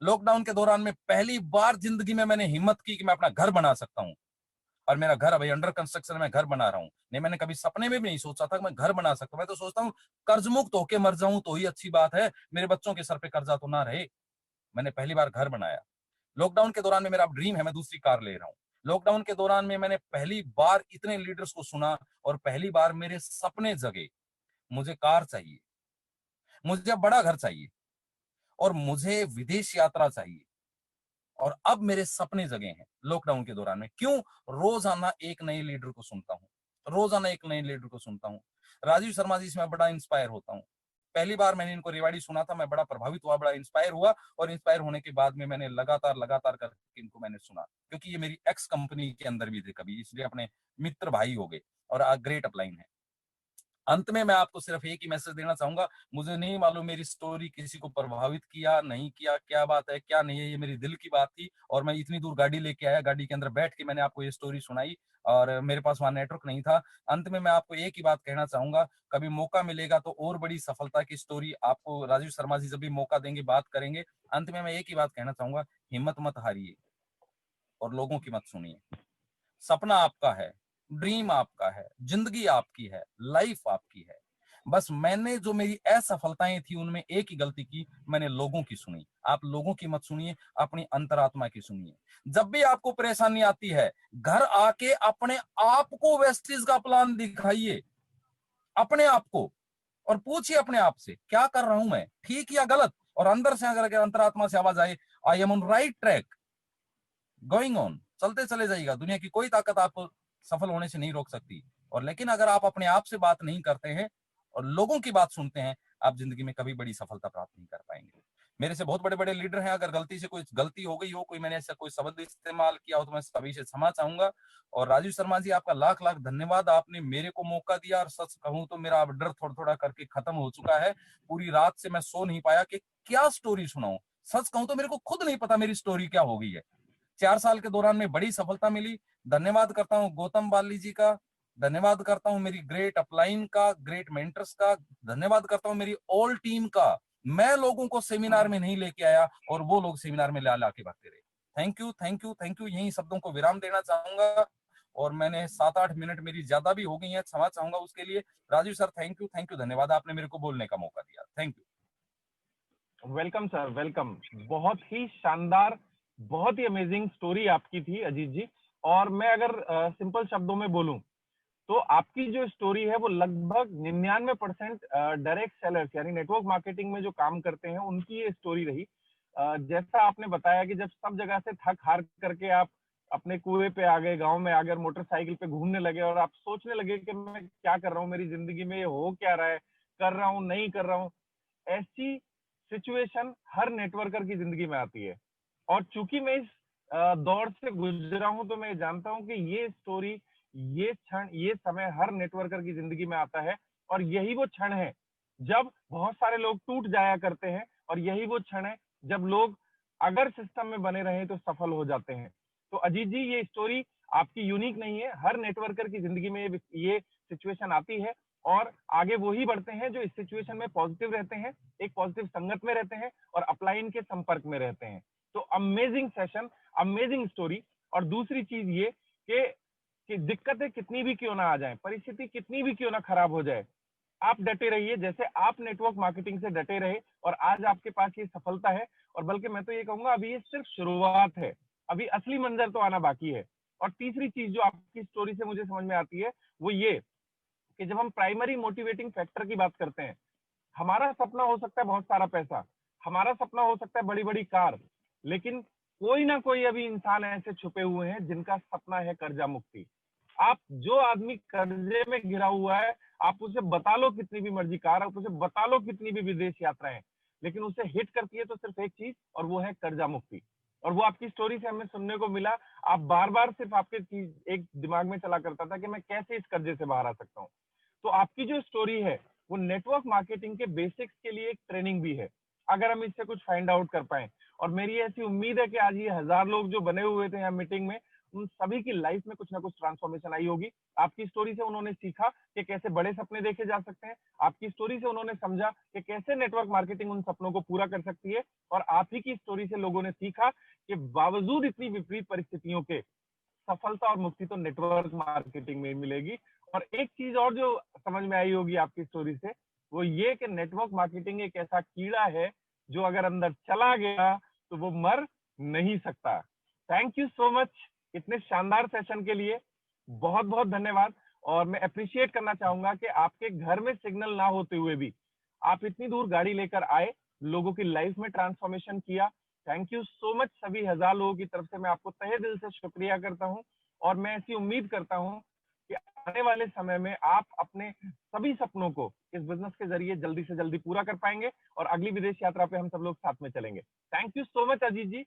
लॉकडाउन के दौरान में पहली बार जिंदगी में मैंने हिम्मत की कि मैं अपना घर बना सकता हूं। और मेरा घर अभी अंडर कंस्ट्रक्शन में घर बना रहा हूँ। नहीं, मैंने कभी सपने में भी नहीं सोचा था कि मैं घर बना सकता हूँ। मैं तो सोचता हूँ कर्ज मुक्त होके मर जाऊं तो ही अच्छी बात है, मेरे बच्चों के सर पे कर्जा तो ना रहे। मैंने पहली बार घर बनाया। लॉकडाउन के दौरान में मेरा ड्रीम है, मैं दूसरी कार ले रहा हूँ। लॉकडाउन के दौरान में मैंने पहली बार इतने लीडर्स को सुना और पहली बार मेरे सपने जगे। मुझे कार चाहिए, मुझे अब बड़ा घर चाहिए और मुझे विदेश यात्रा चाहिए। और अब मेरे सपने जगे हैं लॉकडाउन के दौरान में। क्यों? रोजाना एक नए लीडर को सुनता हूँ, रोजाना एक नए लीडर को सुनता हूँ। राजीव शर्मा जी से मैं बड़ा इंस्पायर होता हूँ। पहली बार मैंने इनको रेवाड़ी सुना था, मैं बड़ा प्रभावित हुआ, बड़ा इंस्पायर हुआ और इंस्पायर होने के बाद में मैंने लगातार लगातार करके इनको मैंने सुना, क्योंकि ये मेरी एक्स कंपनी के अंदर भी थे कभी, इसलिए अपने मित्र भाई हो गए और ग्रेट अपलाइन है। अंत में मैं आपको सिर्फ एक ही मैसेज देना चाहूंगा, मुझे नहीं मालूम मेरी स्टोरी किसी को प्रभावित किया नहीं किया, क्या बात है क्या नहीं है, ये मेरी दिल की बात थी और मैं इतनी दूर गाड़ी लेके आया, गाड़ी के अंदर बैठ के मैंने आपको ये स्टोरी सुनाई और मेरे पास वहां नेटवर्क नहीं था। अंत में मैं आपको एक ही बात कहना चाहूंगा, कभी मौका मिलेगा तो और बड़ी सफलता की स्टोरी आपको राजीव शर्मा जी जब भी मौका देंगे बात करेंगे। अंत में मैं एक ही बात कहना चाहूंगा, हिम्मत मत हारिए और लोगों की मत सुनिए। सपना आपका है, ड्रीम आपका है, जिंदगी आपकी है, लाइफ आपकी है। बस मैंने जो मेरी असफलताएं थी उनमें एक ही गलती की, मैंने लोगों की सुनी। आप लोगों की मत सुनिए, अपनी अंतरात्मा की सुनिए। जब भी आपको परेशानी आती है, घर आके अपने आप को वेस्टेज का प्लान दिखाइए, अपने आप को, और पूछिए अपने आप से क्या कर रहा हूं मैं, ठीक या गलत। और अंदर से अगर अंतरात्मा से आवाज आए, I am on right track, going on, चलते चले जाइएगा। दुनिया की कोई ताकत आपको सफल होने से नहीं रोक सकती। और लेकिन अगर आप अपने आप से बात नहीं करते हैं और लोगों की बात सुनते हैं, आप जिंदगी में कभी बड़ी सफलता प्राप्त नहीं कर पाएंगे। मेरे से बहुत बड़े बड़े लीडर हैं, अगर गलती से कोई गलती हो गई हो, कोई मैंने ऐसा कोई शब्द इस्तेमाल किया हो तो मैं सभी से क्षमा चाहूंगा। और राजीव शर्मा जी, आपका लाख लाख धन्यवाद, आपने मेरे को मौका दिया। और सच कहूं तो मेरा अब डर थोड़ा थोड़ा करके खत्म हो चुका है। पूरी रात से मैं सो नहीं पाया कि क्या स्टोरी सुनाऊं। सच कहूं तो मेरे को खुद नहीं पता मेरी स्टोरी क्या हो गई है। 4 साल के दौरान में बड़ी सफलता मिली। धन्यवाद करता हूँ गौतम बाली जी का, धन्यवाद करता हूँ मेरी ग्रेट अपलाइन का, ग्रेट मेंटर्स का, धन्यवाद करता हूँ मेरी ऑल टीम का। मैं लोगों को सेमिनार में नहीं लेके आया और वो लोग सेमिनार में ला ला के भागते रहे। Thank you thank you thank you, यही शब्दों को विराम देना चाहूंगा। और मैंने 7-8 मिनट मेरी ज्यादा भी हो गई है, क्षमा चाहूंगा उसके लिए। राजीव सर, थैंक यू धन्यवाद, आपने मेरे को बोलने का मौका दिया। Thank you. Welcome sir, welcome. बहुत ही शानदार, बहुत ही अमेजिंग स्टोरी आपकी थी अजीत जी। और मैं अगर सिंपल शब्दों में बोलूं तो आपकी जो स्टोरी है वो लगभग 99% डायरेक्ट सेलर्स यानी नेटवर्क मार्केटिंग में जो काम करते हैं उनकी ये स्टोरी रही। जैसा आपने बताया कि जब सब जगह से थक हार करके आप अपने कुएं पे आ गए, गांव में आ गए और मोटरसाइकिल पे घूमने लगे और आप सोचने लगे कि मैं क्या कर रहा हूँ, मेरी जिंदगी में ये हो क्या रहा है, कर रहा हूँ नहीं कर रहा हूँ। ऐसी सिचुएशन हर नेटवर्कर की जिंदगी में आती है। और चूंकि मैं इस दौर से गुजरा हूं तो मैं जानता हूं कि ये स्टोरी, ये क्षण, ये समय हर नेटवर्कर की जिंदगी में आता है। और यही वो क्षण है जब बहुत सारे लोग टूट जाया करते हैं और यही वो क्षण है जब लोग अगर सिस्टम में बने रहे तो सफल हो जाते हैं। तो अजीत जी, ये स्टोरी आपकी यूनिक नहीं है, हर नेटवर्कर की जिंदगी में ये सिचुएशन आती है। और आगे वो ही बढ़ते हैं जो इस सिचुएशन में पॉजिटिव रहते हैं, एक पॉजिटिव संगत में रहते हैं और अपलाइन के संपर्क में रहते हैं। तो अमेजिंग सेशन, अमेजिंग स्टोरी। और दूसरी चीज ये कि दिक्कतें कितनी भी क्यों ना आ जाएं, परिस्थिति कितनी भी क्यों ना खराब हो जाए, आप डटे रहिए जैसे आप नेटवर्क मार्केटिंग से डटे रहे और आज आपके पास ये सफलता है। और बल्कि मैं तो ये कहूंगा अभी ये सिर्फ शुरुआत है, अभी असली मंजर तो आना बाकी है। और तीसरी चीज जो आपकी स्टोरी से मुझे समझ में आती है वो ये कि जब हम प्राइमरी मोटिवेटिंग फैक्टर की बात करते हैं, हमारा सपना हो सकता है बहुत सारा पैसा, हमारा सपना हो सकता है बड़ी बड़ी कार, लेकिन कोई ना कोई अभी इंसान ऐसे छुपे हुए हैं जिनका सपना है कर्जा मुक्ति। आप जो आदमी कर्जे में घिरा हुआ है, आप उसे बता लो कितनी भी मर्जी कार, आप उसे बता लो कितनी भी विदेश यात्राएं, लेकिन उसे हिट करती है तो सिर्फ एक चीज, और वो है कर्जा मुक्ति। और वो आपकी स्टोरी से हमें सुनने को मिला। आप बार बार सिर्फ आपके चीज एक दिमाग में चला करता था कि मैं कैसे इस कर्जे से बाहर आ सकता हूँ। तो आपकी जो स्टोरी है वो नेटवर्क मार्केटिंग के बेसिक्स के लिए एक ट्रेनिंग भी है, अगर हम इससे कुछ फाइंड आउट कर पाए। और मेरी ऐसी उम्मीद है कि आज ये 1000 लोग जो बने हुए थे यहाँ मीटिंग में, उन सभी की लाइफ में कुछ ना कुछ ट्रांसफॉर्मेशन आई होगी। आपकी स्टोरी से उन्होंने सीखा कि कैसे बड़े सपने देखे जा सकते हैं, आपकी स्टोरी से उन्होंने समझा कि कैसे नेटवर्क मार्केटिंग उन सपनों को पूरा कर सकती है। और आप ही की स्टोरी से लोगों ने सीखा कि बावजूद इतनी विपरीत परिस्थितियों के सफलता और मुक्ति तो नेटवर्क मार्केटिंग में ही मिलेगी। और एक चीज और जो समझ में आई होगी आपकी स्टोरी से, वो ये कि नेटवर्क मार्केटिंग एक ऐसा कीड़ा है जो अगर अंदर चला गया तो वो मर नहीं सकता। थैंक यू सो मच इतने शानदार सेशन के लिए, बहुत बहुत धन्यवाद। और मैं अप्रिशिएट करना चाहूंगा कि आपके घर में सिग्नल ना होते हुए भी आप इतनी दूर गाड़ी लेकर आए, लोगों की लाइफ में ट्रांसफॉर्मेशन किया। Thank you so much. सभी 1000 लोगों की तरफ से मैं आपको तहे दिल से शुक्रिया करता हूं, और मैं ऐसी उम्मीद करता हूं कि आने वाले समय में आप अपने सभी सपनों को इस बिजनेस के जरिए जल्दी से जल्दी पूरा कर पाएंगे, और अगली विदेश यात्रा पे हम सब लोग साथ में चलेंगे। Thank you so much Ajit ji.